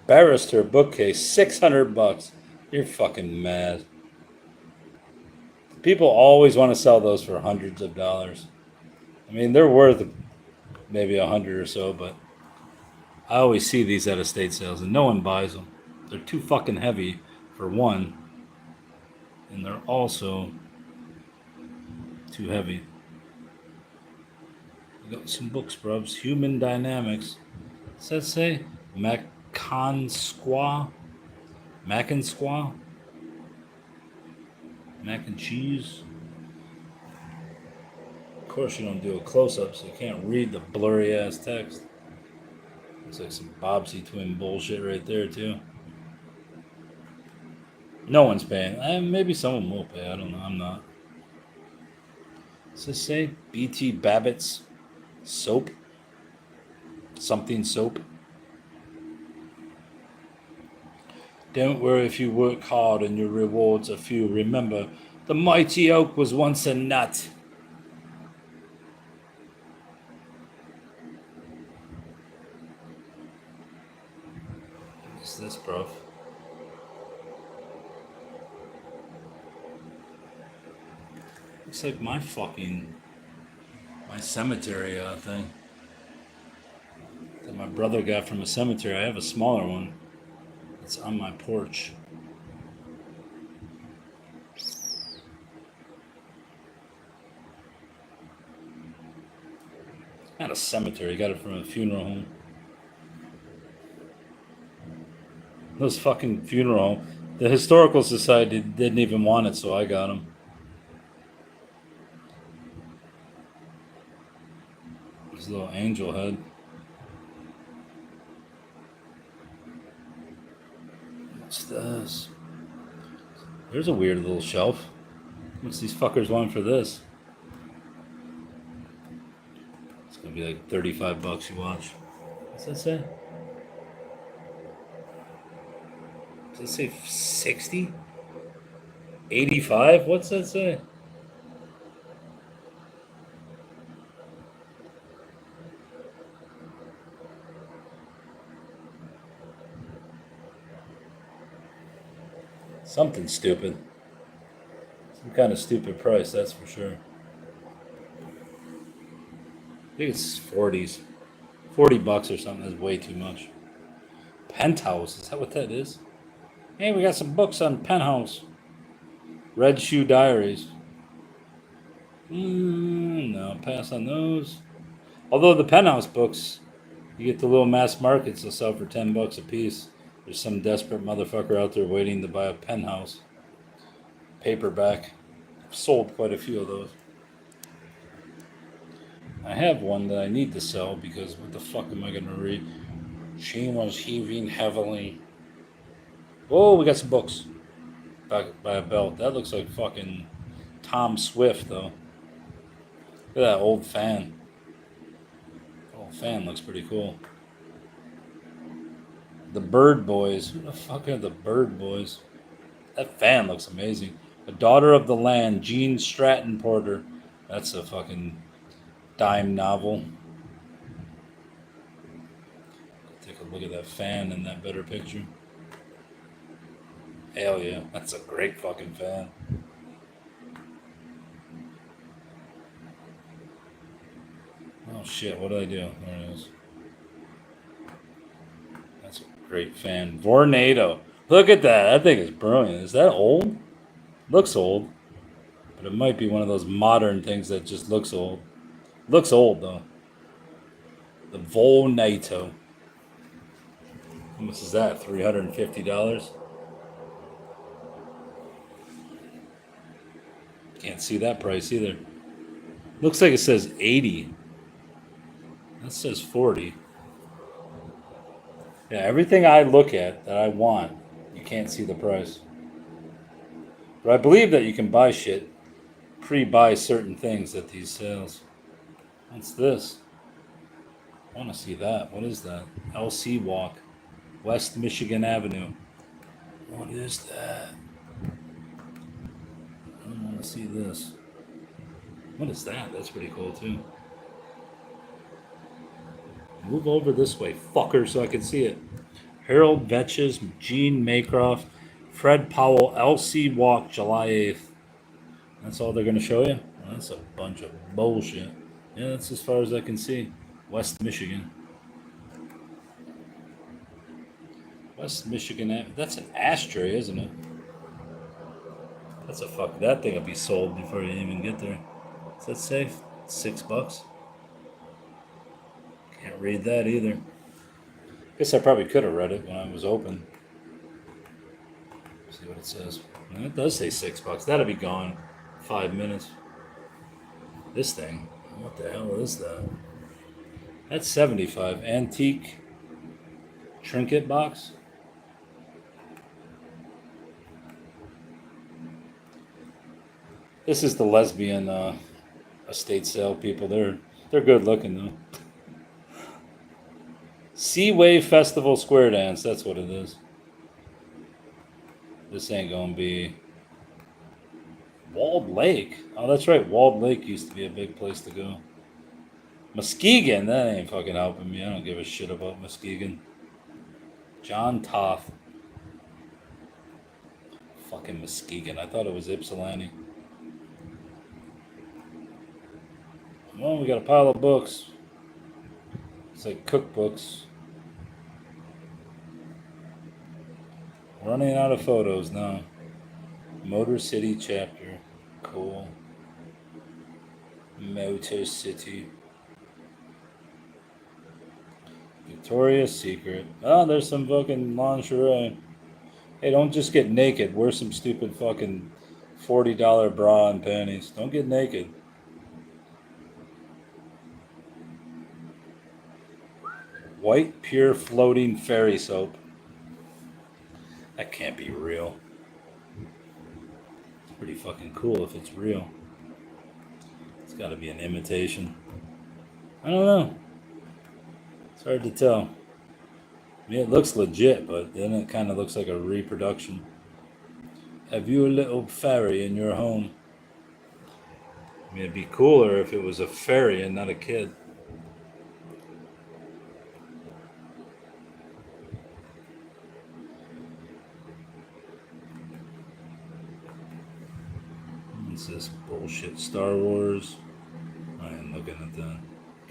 Barrister bookcase, $600. You're fucking mad. People always want to sell those for hundreds of dollars. I mean, they're worth maybe 100 or so, but I always see these at estate sales and no one buys them. They're too fucking heavy for one, and they're also too heavy. We got some books, brubs. Human Dynamics. What's that say? Mac and Squaw? Mac and Squaw? Mac and cheese? Of course you don't do a close-up, so you can't read the blurry ass text. Looks like some Bobsy twin bullshit right there too. No one's paying. Maybe someone will pay. I don't know. I'm not. What's this say? BT Babbitt's soap? Something soap? Don't worry if you work hard and your rewards are few. Remember, the mighty oak was once a nut. What's this, bruv? Looks like my cemetery thing that my brother got from a cemetery. I have a smaller one. It's on my porch. Not a cemetery. Got it from a funeral home. Those fucking funeral home. The Historical Society didn't even want it, so I got them. This little angel head. What's this? There's a weird little shelf. What's these fuckers want for this? It's gonna be like $35 you watch. What's that say? Does it say 60? 85? What's that say? Something stupid. Some kind of stupid price, that's for sure. I think it's 40s. $40 or something is way too much. Penthouse, is that what that is? Hey, we got some books on Penthouse. Red Shoe Diaries. No, pass on those. Although the Penthouse books, you get the little mass markets, they'll sell for $10 a piece. There's some desperate motherfucker out there waiting to buy a Penthouse paperback. I've sold quite a few of those. I have one that I need to sell because what the fuck am I going to read? She was heaving heavily. Oh, we got some books. Back by a belt. That looks like fucking Tom Swift, though. Look at that old fan. Old fan looks pretty cool. The Bird Boys. Who the fuck are the Bird Boys? That fan looks amazing. A Daughter of the Land, Gene Stratton Porter. That's a fucking dime novel. Take a look at that fan in that better picture. Hell yeah, that's a great fucking fan. Oh shit, what did I do? There it is. That's a great fan. Vornado. Look at that. That thing is brilliant. Is that old? Looks old. But it might be one of those modern things that just looks old. Looks old though. The Volnato. How much is that? $350? Can't see that price either. Looks like it says 80. That says 40. Yeah, everything I look at that I want, you can't see the price. But I believe that you can buy shit, pre-buy certain things at these sales. What's this? I want to see that. What is that? LC Walk, West Michigan Avenue. What is that? I want to see this. What is that? That's pretty cool too. Move over this way, fucker, so I can see it. Harold Vetches, Gene Maycroft, Fred Powell, LC Walk, July 8th. That's all they're going to show you? Well, that's a bunch of bullshit. Yeah, that's as far as I can see. West Michigan. West Michigan. That's an ashtray, isn't it? That's a fuck. That thing will be sold before you even get there. Is that safe? $6? Can't read that either. Guess I probably could have read it when I was open. See what it says. And it does say $6. That'll be gone 5 minutes. This thing. What the hell is that? That's $75. Antique trinket box. This is the lesbian estate sale people. They're good looking though. Seaway Festival Square Dance. That's what it is. This ain't gonna be Walled Lake. Oh, that's right. Walled Lake used to be a big place to go. Muskegon. That ain't fucking helping me. I don't give a shit about Muskegon. John Toth. Fucking Muskegon. I thought it was Ypsilanti. Well, we got a pile of books. It's like cookbooks. Running out of photos now. Motor City chapter. Cool. Motor City. Victoria's Secret. Oh, there's some fucking lingerie. Hey, don't just get naked. Wear some stupid fucking $40 bra and panties. Don't get naked. White Pure Floating Fairy Soap. That can't be real. It's pretty fucking cool if it's real. It's got to be an imitation. I don't know. It's hard to tell. I mean, it looks legit, but then it kind of looks like a reproduction. Have you a little fairy in your home? I mean, it'd be cooler if it was a fairy and not a kid. What's this bullshit? Star Wars? I ain't looking at that.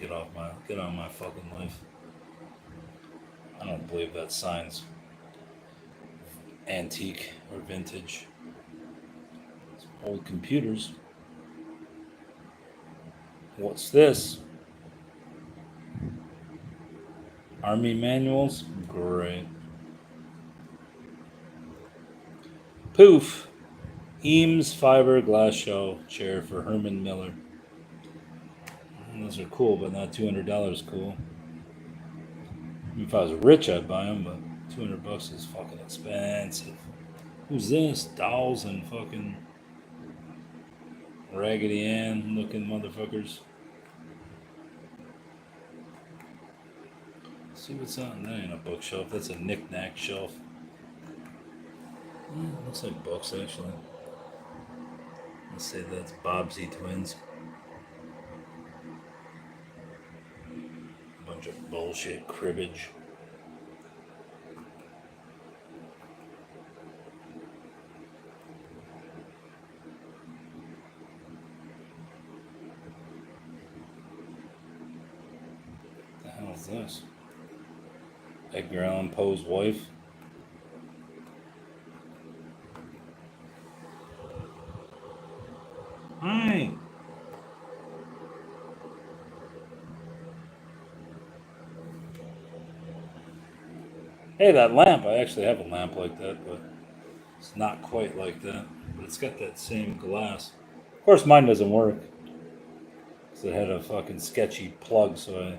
Get out of my fucking life. I don't believe that sign's antique or vintage. It's old computers. What's this? Army manuals? Great. Poof. Eames fiberglass shell chair for Herman Miller. Those are cool, but not $200 cool. If I was rich, I'd buy them, but $200 is fucking expensive. Who's this? Dolls and fucking Raggedy Ann looking motherfuckers. See what's on that? Ain't a bookshelf. That's a knick-knack shelf. Looks like books, actually. Let's say that's Bobbsey Twins. A bunch of bullshit cribbage. What the hell is this? Edgar Allan Poe's wife. Hi. Hey, that lamp. I actually have a lamp like that, but it's not quite like that. But it's got that same glass. Of course, mine doesn't work. Because it had a fucking sketchy plug, so I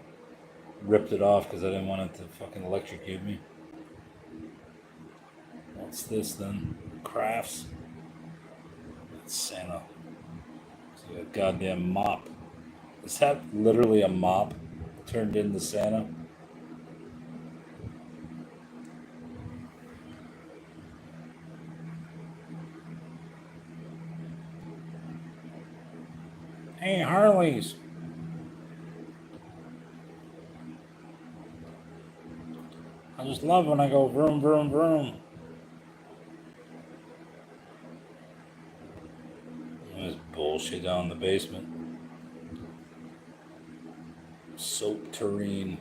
ripped it off because I didn't want it to fucking electrocute me. What's this then? Crafts. That's Santa. It's like a goddamn mop. Is that literally a mop turned into Santa? Hey, Harleys. I just love when I go vroom, vroom, vroom. There's bullshit down in the basement. Soap tureen.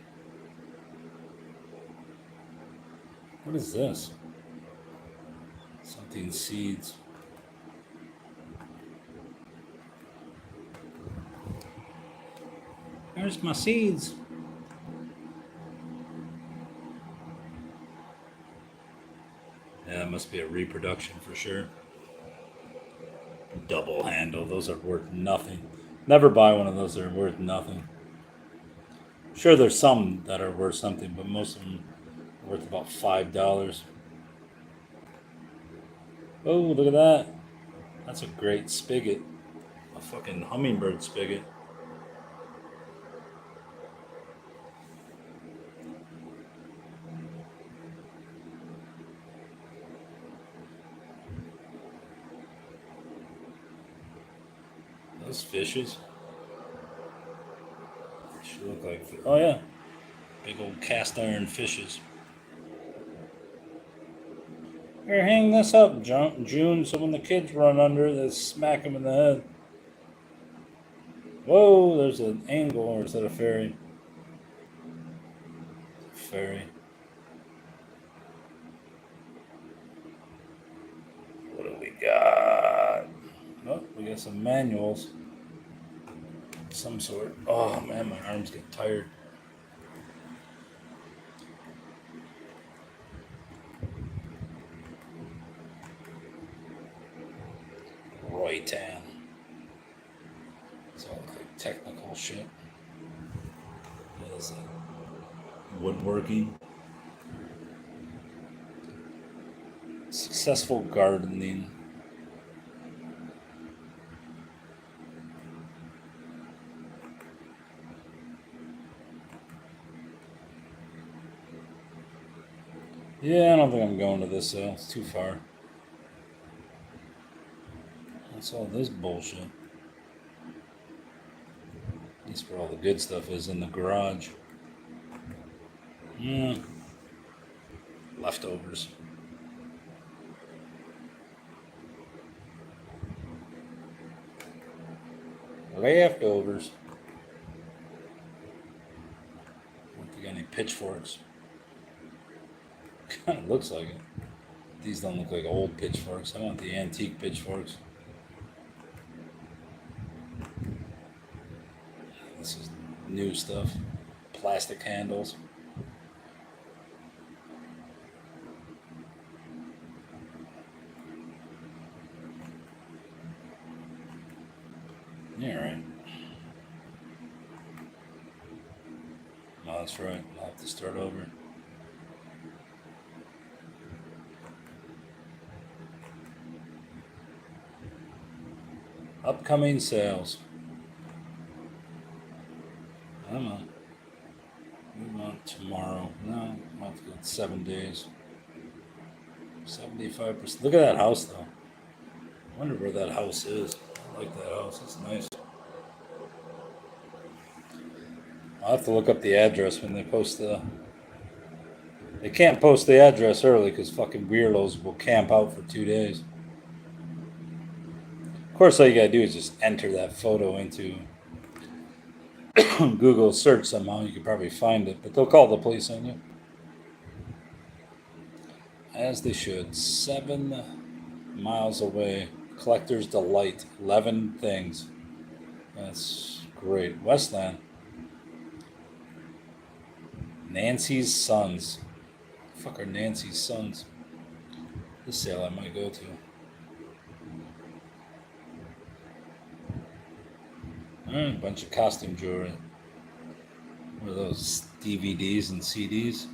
What is this? Something seeds. There's my seeds. Yeah, that must be a reproduction for sure. Double handle. Those are worth nothing. Never buy one of those. They're worth nothing. Sure, there's some that are worth something, but most of them are worth about $5. Oh, look at that. That's a great spigot. A fucking hummingbird spigot. Those fishes. They should look like. Oh, yeah. Big old cast iron fishes. Here, hang this up, June, so when the kids run under, they smack them in the head. Whoa, there's an angle, or is that a fairy? It's a fairy. What do we got? Oh, we got some manuals. Some sort. Oh man, my arms get tired. Roytan. It's all like technical shit. It's like woodworking. Successful gardening. Yeah, I don't think I'm going to this sale. It's too far. What's all this bullshit? That's where all the good stuff is, in the garage. Leftovers. Leftovers. If you got any pitchforks. Kind of looks like it. These don't look like old pitchforks. I want the antique pitchforks. This is new stuff. Plastic handles. Yeah, right. No, that's right. I'll have to start over. Upcoming sales. I don't know. We want tomorrow. No, I have to go 7 days. 75%. Look at that house, though. I wonder where that house is. I like that house. It's nice. I'll have to look up the address when they post the. They can't post the address early because fucking weirdos will camp out for 2 days. Of course, all you gotta do is just enter that photo into Google search somehow. You could probably find it, but they'll call the police on you. As they should. 7 miles away. Collector's Delight. 11 things. That's great. Westland. Nancy's Sons. Fuck are Nancy's Sons? This sale I might go to. A bunch of costume jewelry. What are those? DVDs and CDs?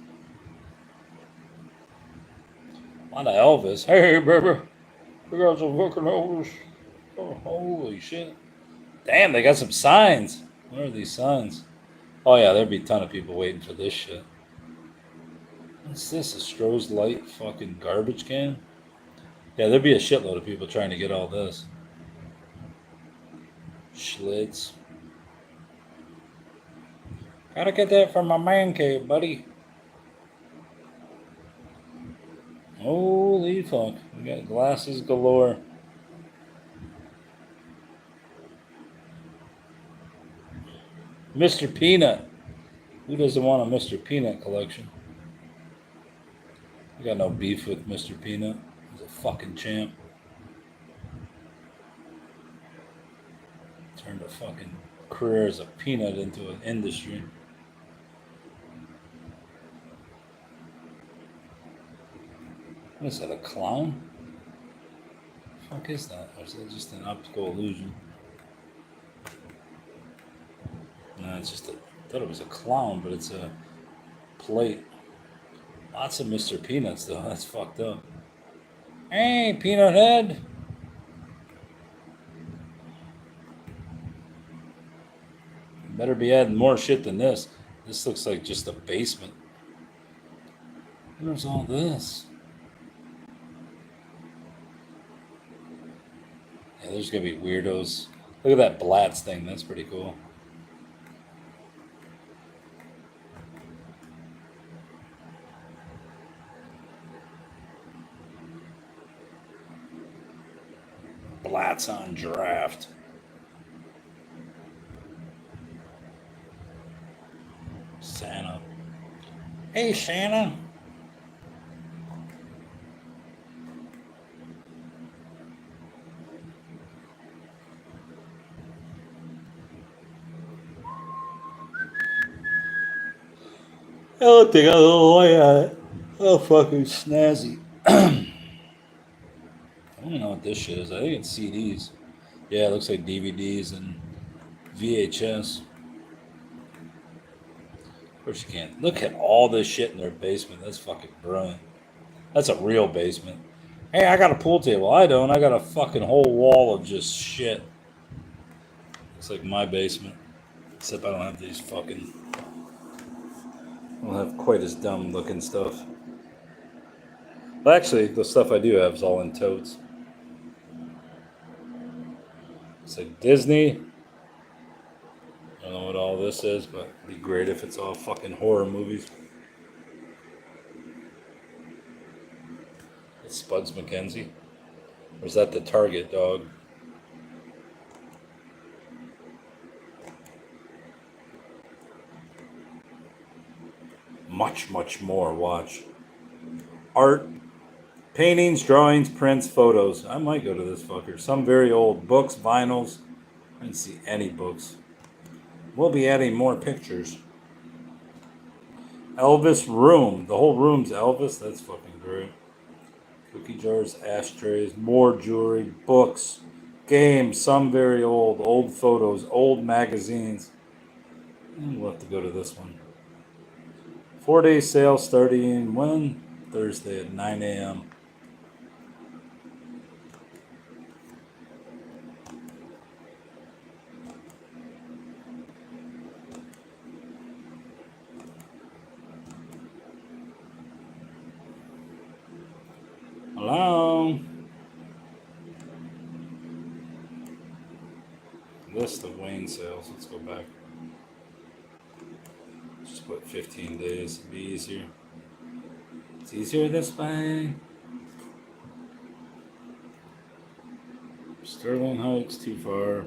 A lot of Elvis. Hey, baby. We got some fucking Elvis. Oh, holy shit. Damn, they got some signs. What are these signs? Oh, yeah, there'd be a ton of people waiting for this shit. What's this? A Stroh's Light fucking garbage can? Yeah, there'd be a shitload of people trying to get all this. Schlitz. Gotta get that from my man cave, buddy. Holy fuck. We got glasses galore. Mr. Peanut. Who doesn't want a Mr. Peanut collection? I got no beef with Mr. Peanut. He's a fucking champ. Turned a fucking career as a peanut into an industry. What is that, a clown? The fuck is that? Or is that just an optical illusion? No, it's just a. I thought it was a clown, but it's a plate. Lots of Mr. Peanuts, though. That's fucked up. Hey, Peanut Head. Better be adding more shit than this. This looks like just a basement. Where's all this? Yeah, there's gonna be weirdos. Look at that Blatz thing. That's pretty cool. Blatz on draft. Santa. Hey, Santa. Oh, they got a little light on it. Oh, fucking snazzy. I don't know what this shit is. I think it's CDs. Yeah, it looks like DVDs and VHS. Of course you can't. Look at all this shit in their basement. That's fucking brilliant. That's a real basement. Hey, I got a pool table. I don't. I got a fucking whole wall of just shit. Looks like my basement. Except I don't have these fucking... I don't have quite as dumb looking stuff. Well, actually, the stuff I do have is all in totes. It's like Disney. I don't know what all this is, but it'd be great if it's all fucking horror movies. It's Spuds MacKenzie. Or is that the Target dog? Much, much more. Watch. Art. Paintings, drawings, prints, photos. I might go to this fucker. Some very old books, vinyls. I didn't see any books. We'll be adding more pictures. Elvis room. The whole room's Elvis. That's fucking great. Cookie jars, ashtrays, more jewelry, books, games, some very old, old photos, old magazines. And we'll have to go to this one. 4-day sale starting when? Thursday at 9 a.m. List of Wayne sales. Let's go back. Just put 15 days. It'd be easier. It's easier this way. Sterling Heights, too far.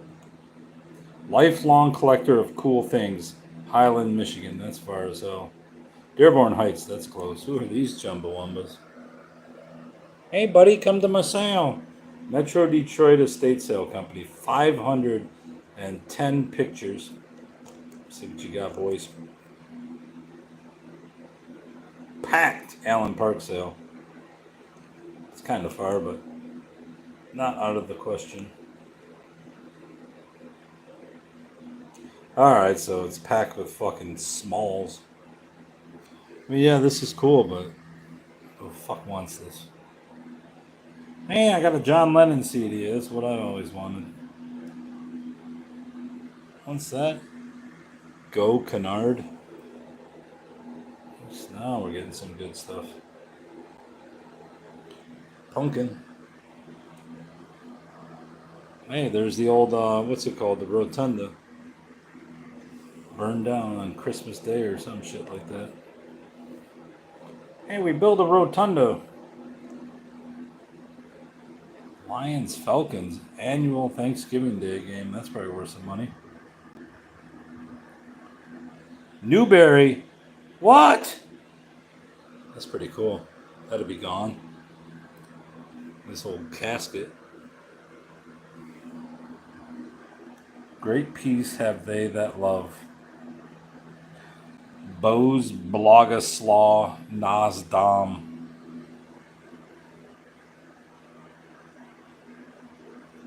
Lifelong collector of cool things. Highland, Michigan. That's far as hell. Dearborn Heights, that's close. Who are these Chumbawambas? Hey, buddy, come to my sale. Metro Detroit Estate Sale Company. 510 pictures. See what you got, boys. Packed Allan Park sale. It's kind of far, but not out of the question. Alright, so it's packed with fucking smalls. I mean, yeah, this is cool, but who the fuck wants this? Hey, I got a John Lennon CD. That's what I always wanted. What's that? Go Canard. Now we're getting some good stuff. Pumpkin. Hey, there's the old, what's it called? The Rotunda. Burned down on Christmas Day or some shit like that. Hey, we built a Rotunda. Lions Falcons annual Thanksgiving Day game. That's probably worth some money. Newberry. What? That's pretty cool. That'd be gone. This old casket. Great peace have they that love. Bose Blogaslaw Nasdam.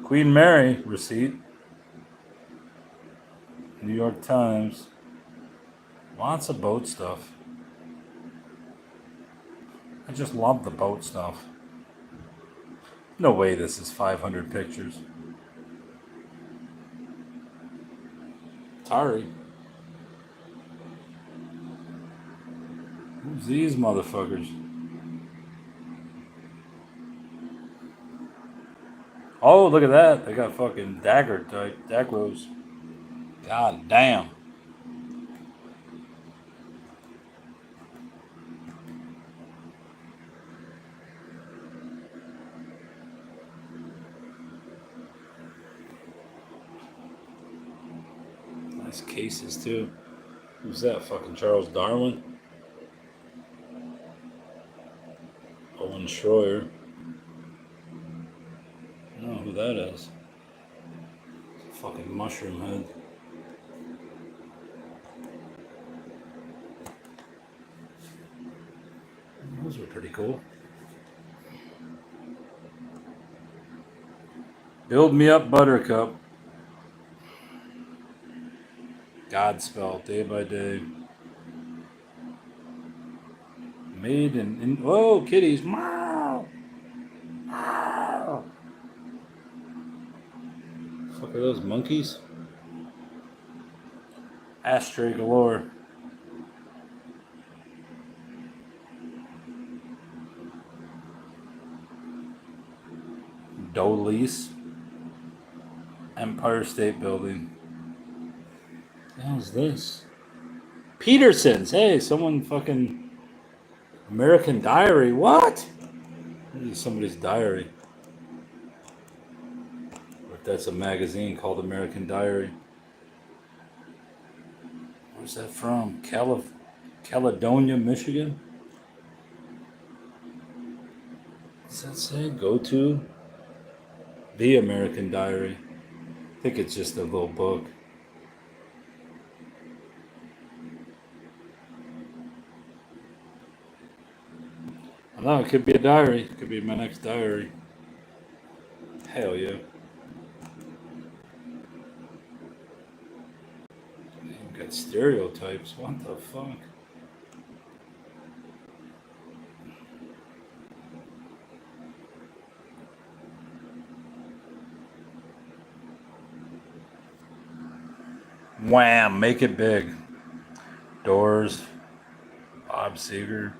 Queen Mary receipt. New York Times. Lots of boat stuff. I just love the boat stuff. No way this is 500 pictures. Sorry. Who's these motherfuckers? Oh, look at that. They got fucking dagger type daggers. God damn. Nice cases too. Who's that? Fucking Charles Darwin? Owen Schroyer. I don't know who that is. Fucking mushroom head. Those were pretty cool. Build me up, Buttercup. Godspell, day by day. Made in whoa, kitties. Meow. Meow. Fuck are those monkeys? Ashtray galore. Dolease. Empire State Building. What the hell is this? Peterson's. Hey, someone fucking American Diary. What? This is somebody's diary. Or if that's a magazine called American Diary. Where's that from? Caledonia, Michigan? Does that say? Go to the American Diary. I think it's just a little book. No, it could be a diary. It could be my next diary. Hell yeah. You've got stereotypes. What the fuck? Wham! Make it big. Doors. Bob Seger.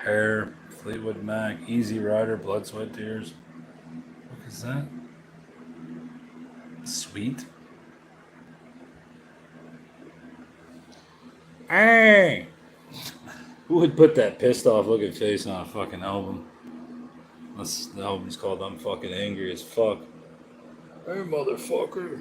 Hair. Fleetwood Mac. Easy Rider. Blood, Sweat, Tears. What is that? Sweet. Hey! Who would put that pissed off looking face on a fucking album? Unless the album's called I'm Fucking Angry as Fuck. Hey, motherfucker.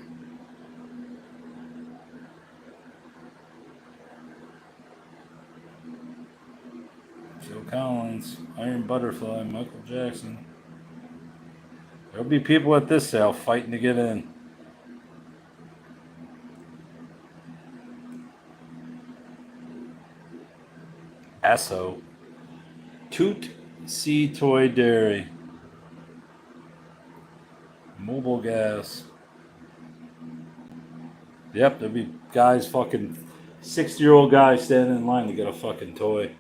Phil Collins, Iron Butterfly, Michael Jackson. There'll be people at this sale fighting to get in. Esso. Toot Sea Toy Dairy. Mobile gas. Yep, there'll be guys fucking 60-year-old guys standing in line to get a fucking toy.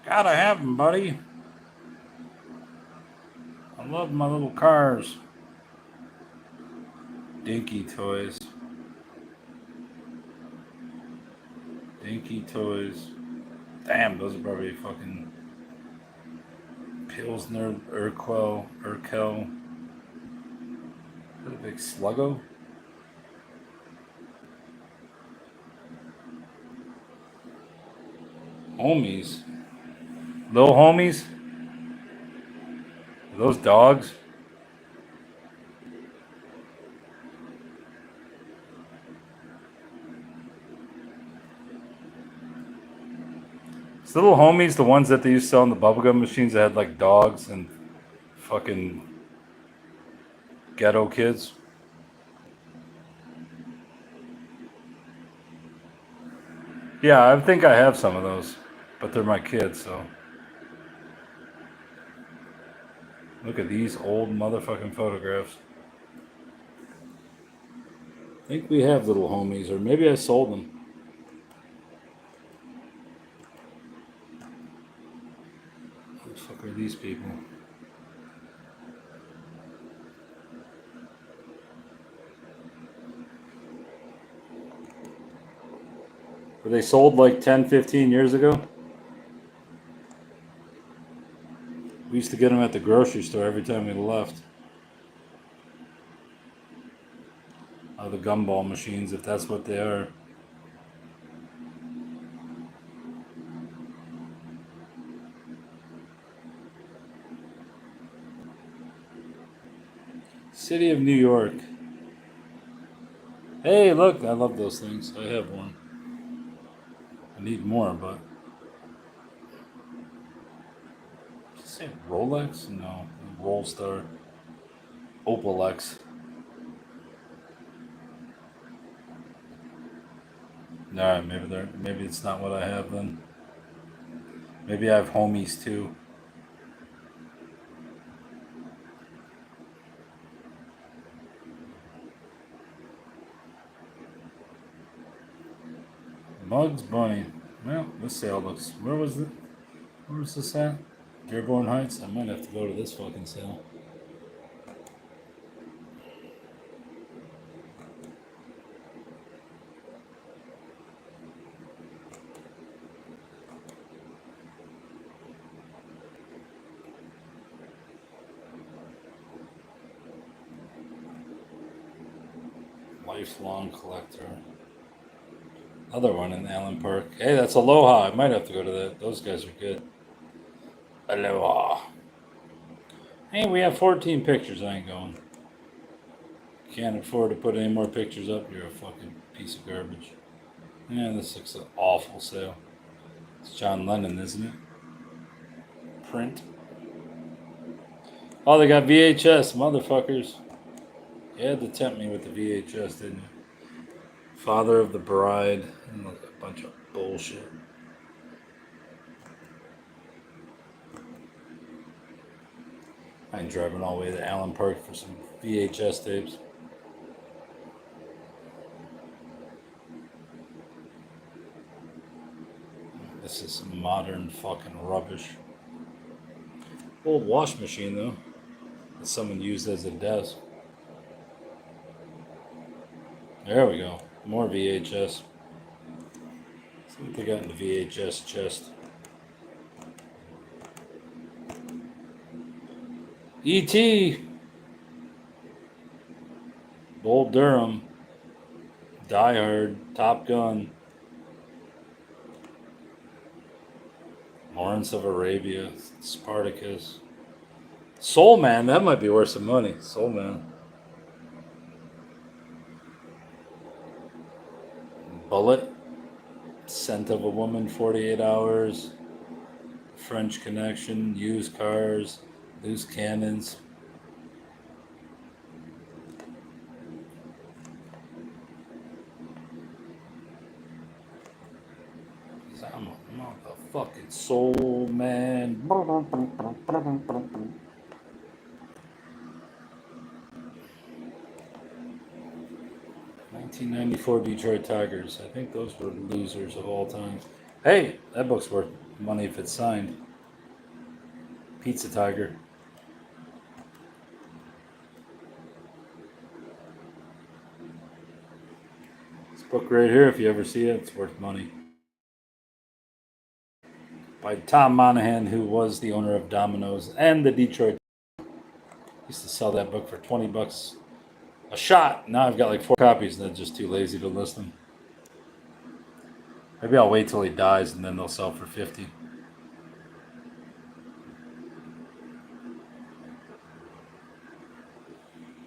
Gotta have them, buddy. I love my little cars. Dinky toys. Dinky toys. Damn, those are probably fucking Pilsner, Urquell. Is that a big sluggo? Homies. Little homies? Are those dogs? Is little homies the ones that they used to sell in the bubblegum machines that had like dogs and fucking ghetto kids? Yeah, I think I have some of those, but they're my kids, so. Look at these old motherfucking photographs. I think we have little homies, or maybe I sold them. Who the fuck are these people? Were they sold like 10, 15 years ago? We used to get them at the grocery store every time we left. The gumball machines, if that's what they are. City of New York. Hey, look, I love those things. I have one. I need more, but. Did you say Rolex? No, Rollstar. Opalex. Alright, maybe it's not what I have then. Maybe I have homies too. Bugs Bunny. Well, this sale looks. Where was this at? Dearborn Heights? I might have to go to this fucking sale. Lifelong collector. Another one in Allen Park. Hey, that's Aloha. I might have to go to that. Those guys are good. Aloha. Hey, we have 14 pictures. I ain't going. Can't afford to put any more pictures up. You're a fucking piece of garbage. Yeah, this looks an awful sale. It's John Lennon, isn't it? Print. Oh, they got VHS, motherfuckers. You had to tempt me with the VHS, didn't you? Father of the Bride. And a bunch of bullshit. I ain't driving all the way to Allen Park for some VHS tapes. This is some modern fucking rubbish. Old wash machine, though. That someone used as a desk. There we go. More VHS. See what they got in the VHS chest. E.T. Bull Durham. Die Hard. Top Gun. Lawrence of Arabia. Spartacus. Soul Man. That might be worth some money. Soul Man. Bullet. Scent of a Woman. 48 Hours. French Connection. Used Cars. Loose Cannons. I'm a motherfucking soul man. 1994 Detroit Tigers. I think those were losers of all time. Hey, that book's worth money if it's signed. Pizza Tiger. This book right here, if you ever see it, it's worth money. By Tom Monahan, who was the owner of Domino's and the Detroit. Used to sell that book for $20 a shot. Now I've got like 4 copies and they're just too lazy to list them. Maybe I'll wait till he dies and then they'll sell for 50.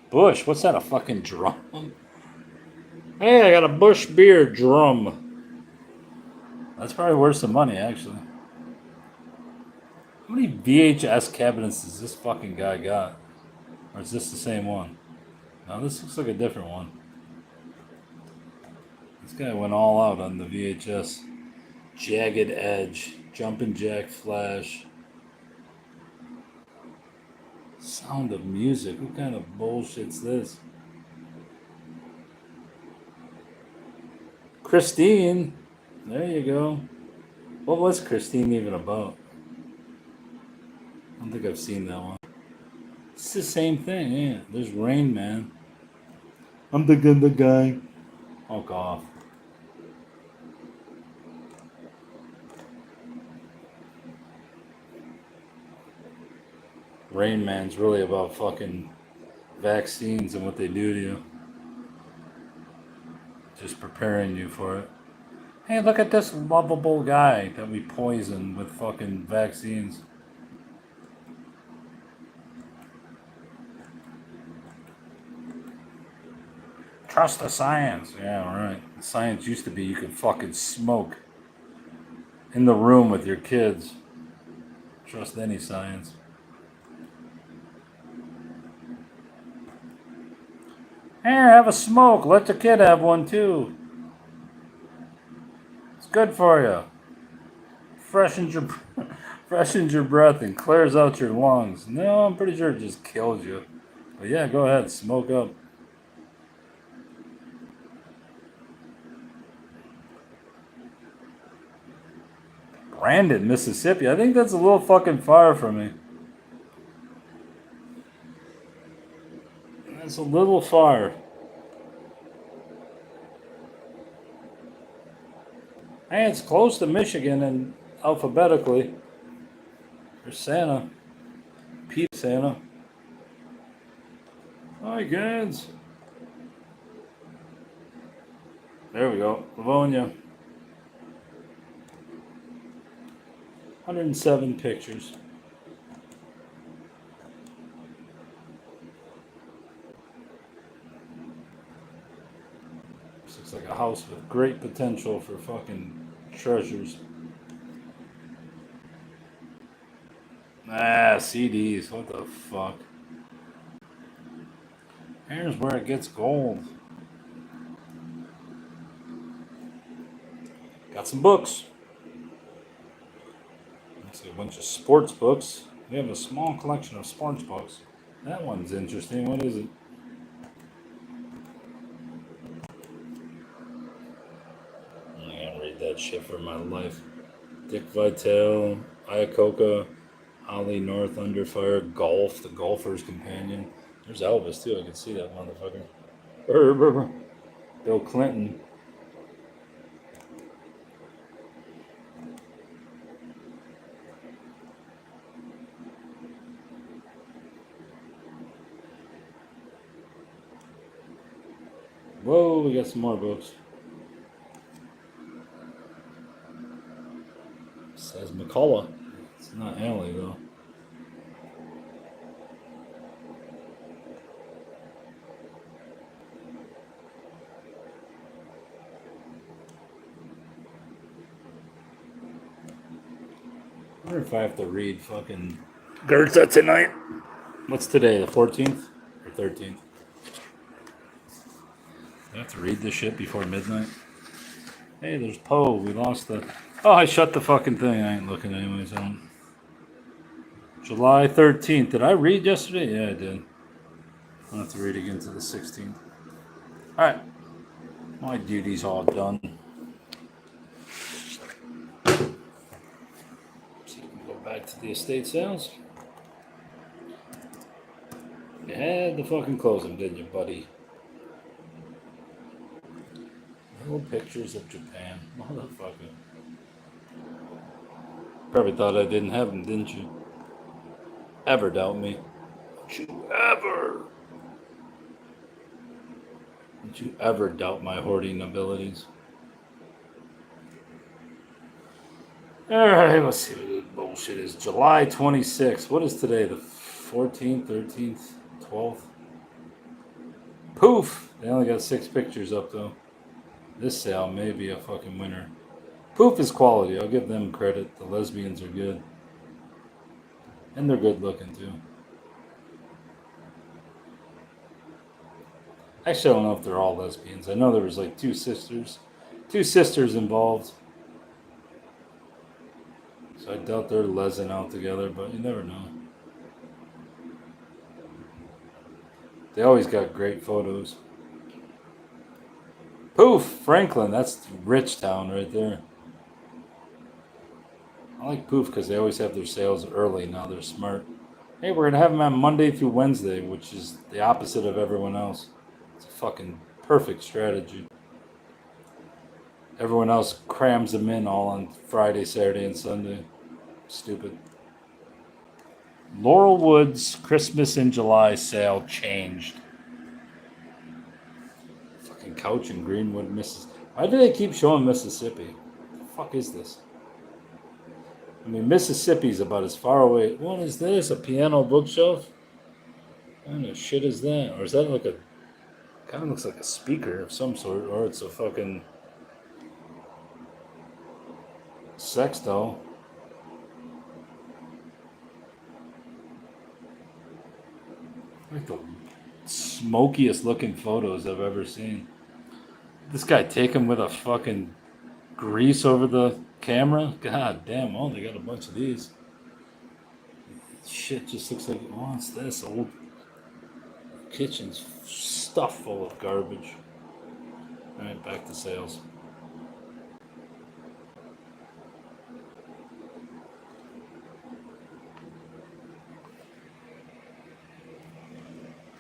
Bush, what's that? A fucking drum? Hey, I got a Bush beer drum. That's probably worth some money, actually. How many VHS cabinets does this fucking guy got? Or is this the same one? No, this looks like a different one. This guy went all out on the VHS. Jagged Edge, Jumpin' Jack Flash. Sound of Music. What kind of bullshit's this? Christine. There you go. What was Christine even about? I don't think I've seen that one. It's the same thing, yeah. There's Rain Man. I'm the good guy. Fuck off. Rain Man's really about fucking vaccines and what they do to you. Just preparing you for it. Hey, look at this lovable guy that we poison with fucking vaccines. Trust the science. Yeah, right. The science used to be you could fucking smoke in the room with your kids. Trust any science. Here, have a smoke. Let the kid have one too. It's good for you. Freshens your breath and clears out your lungs. No, I'm pretty sure it just kills you. But yeah, go ahead, smoke up. Brandon, Mississippi. I think that's a little fucking far from me. That's a little far. Hey, it's close to Michigan and alphabetically. There's Santa. Pete Santa. Hi, kids. There we go. Livonia. 107 pictures. This looks like a house with great potential for fucking treasures. Ah, CDs. What the fuck? Here's where it gets gold. Got some books. Looks like a bunch of sports books. We have a small collection of sports books. That one's interesting. What is it? I can't read that shit for my life. Dick Vitale, Iacocca, Holly North Under Fire, Golf, the Golfer's Companion. There's Elvis too. I can see that motherfucker. Bill Clinton. Whoa, we got some more books. It says McCullough. It's not Alley though. I wonder if I have to read fucking Goethe tonight. What's today, the 14th or 13th? I have to read this shit before midnight. Hey, there's Poe. We lost the... Oh, I shut the fucking thing. I ain't looking anyways. July 13th. Did I read yesterday? Yeah, I did. I'll have to read again to the 16th. Alright. My duty's all done. So you can go back to the estate sales. You had to fucking close them, didn't you, buddy? Little pictures of Japan. Motherfucker. Probably thought I didn't have them, didn't you? Ever doubt me? Don't you ever? Don't you ever doubt my hoarding abilities? Alright, let's see what this bullshit is. July 26th. What is today? The 14th, 13th, 12th? Poof! They only got 6 pictures up though. This sale may be a fucking winner. Poof is quality. I'll give them credit. The lesbians are good. And they're good looking too. Actually, I don't know if they're all lesbians. I know there was like 2 sisters. 2 sisters involved. So I doubt they're lesing out together, but you never know. They always got great photos. Poof! Franklin, that's rich town right there. I like Poof because they always have their sales early. Now they're smart. Hey, we're going to have them on Monday through Wednesday, which is the opposite of everyone else. It's a fucking perfect strategy. Everyone else crams them in all on Friday, Saturday, and Sunday. Stupid. Laurel Woods Christmas in July sale changed. Fucking couch in Greenwood, Mississippi. Why do they keep showing Mississippi? What the fuck is this? I mean, Mississippi's about as far away. What is this? A piano bookshelf? What kind of shit is that? Or is that like a... Kind of looks like a speaker of some sort. Or it's a fucking... sex doll. Like the smokiest looking photos I've ever seen. This guy taken with a fucking grease over the camera. God damn, oh, they got a bunch of these. Shit just looks like, what's this? Old kitchen's stuffed full of garbage. Alright, back to sales.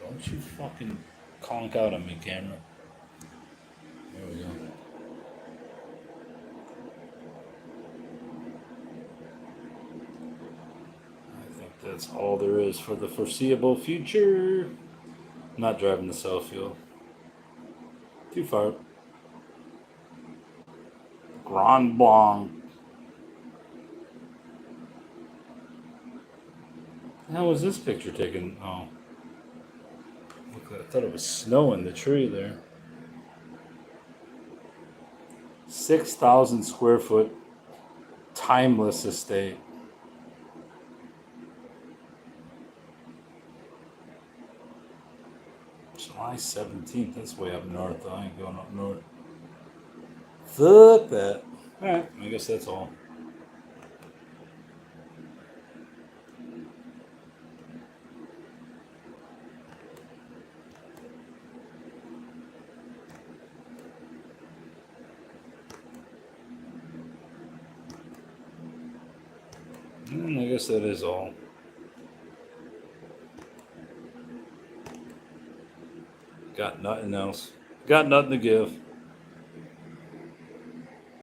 Don't you fucking conk out on me, camera. There we go. I think that's all there is for the foreseeable future. I'm not driving to Southfield. Too far. Grand Blanc. How was this picture taken? Oh. Look, I thought it was snow in the tree there. 6,000 square foot timeless estate. July 17th. That's way up north. I ain't going up north. Fuck that. Alright, I guess that's all. I guess that is all. Got nothing else. Got nothing to give.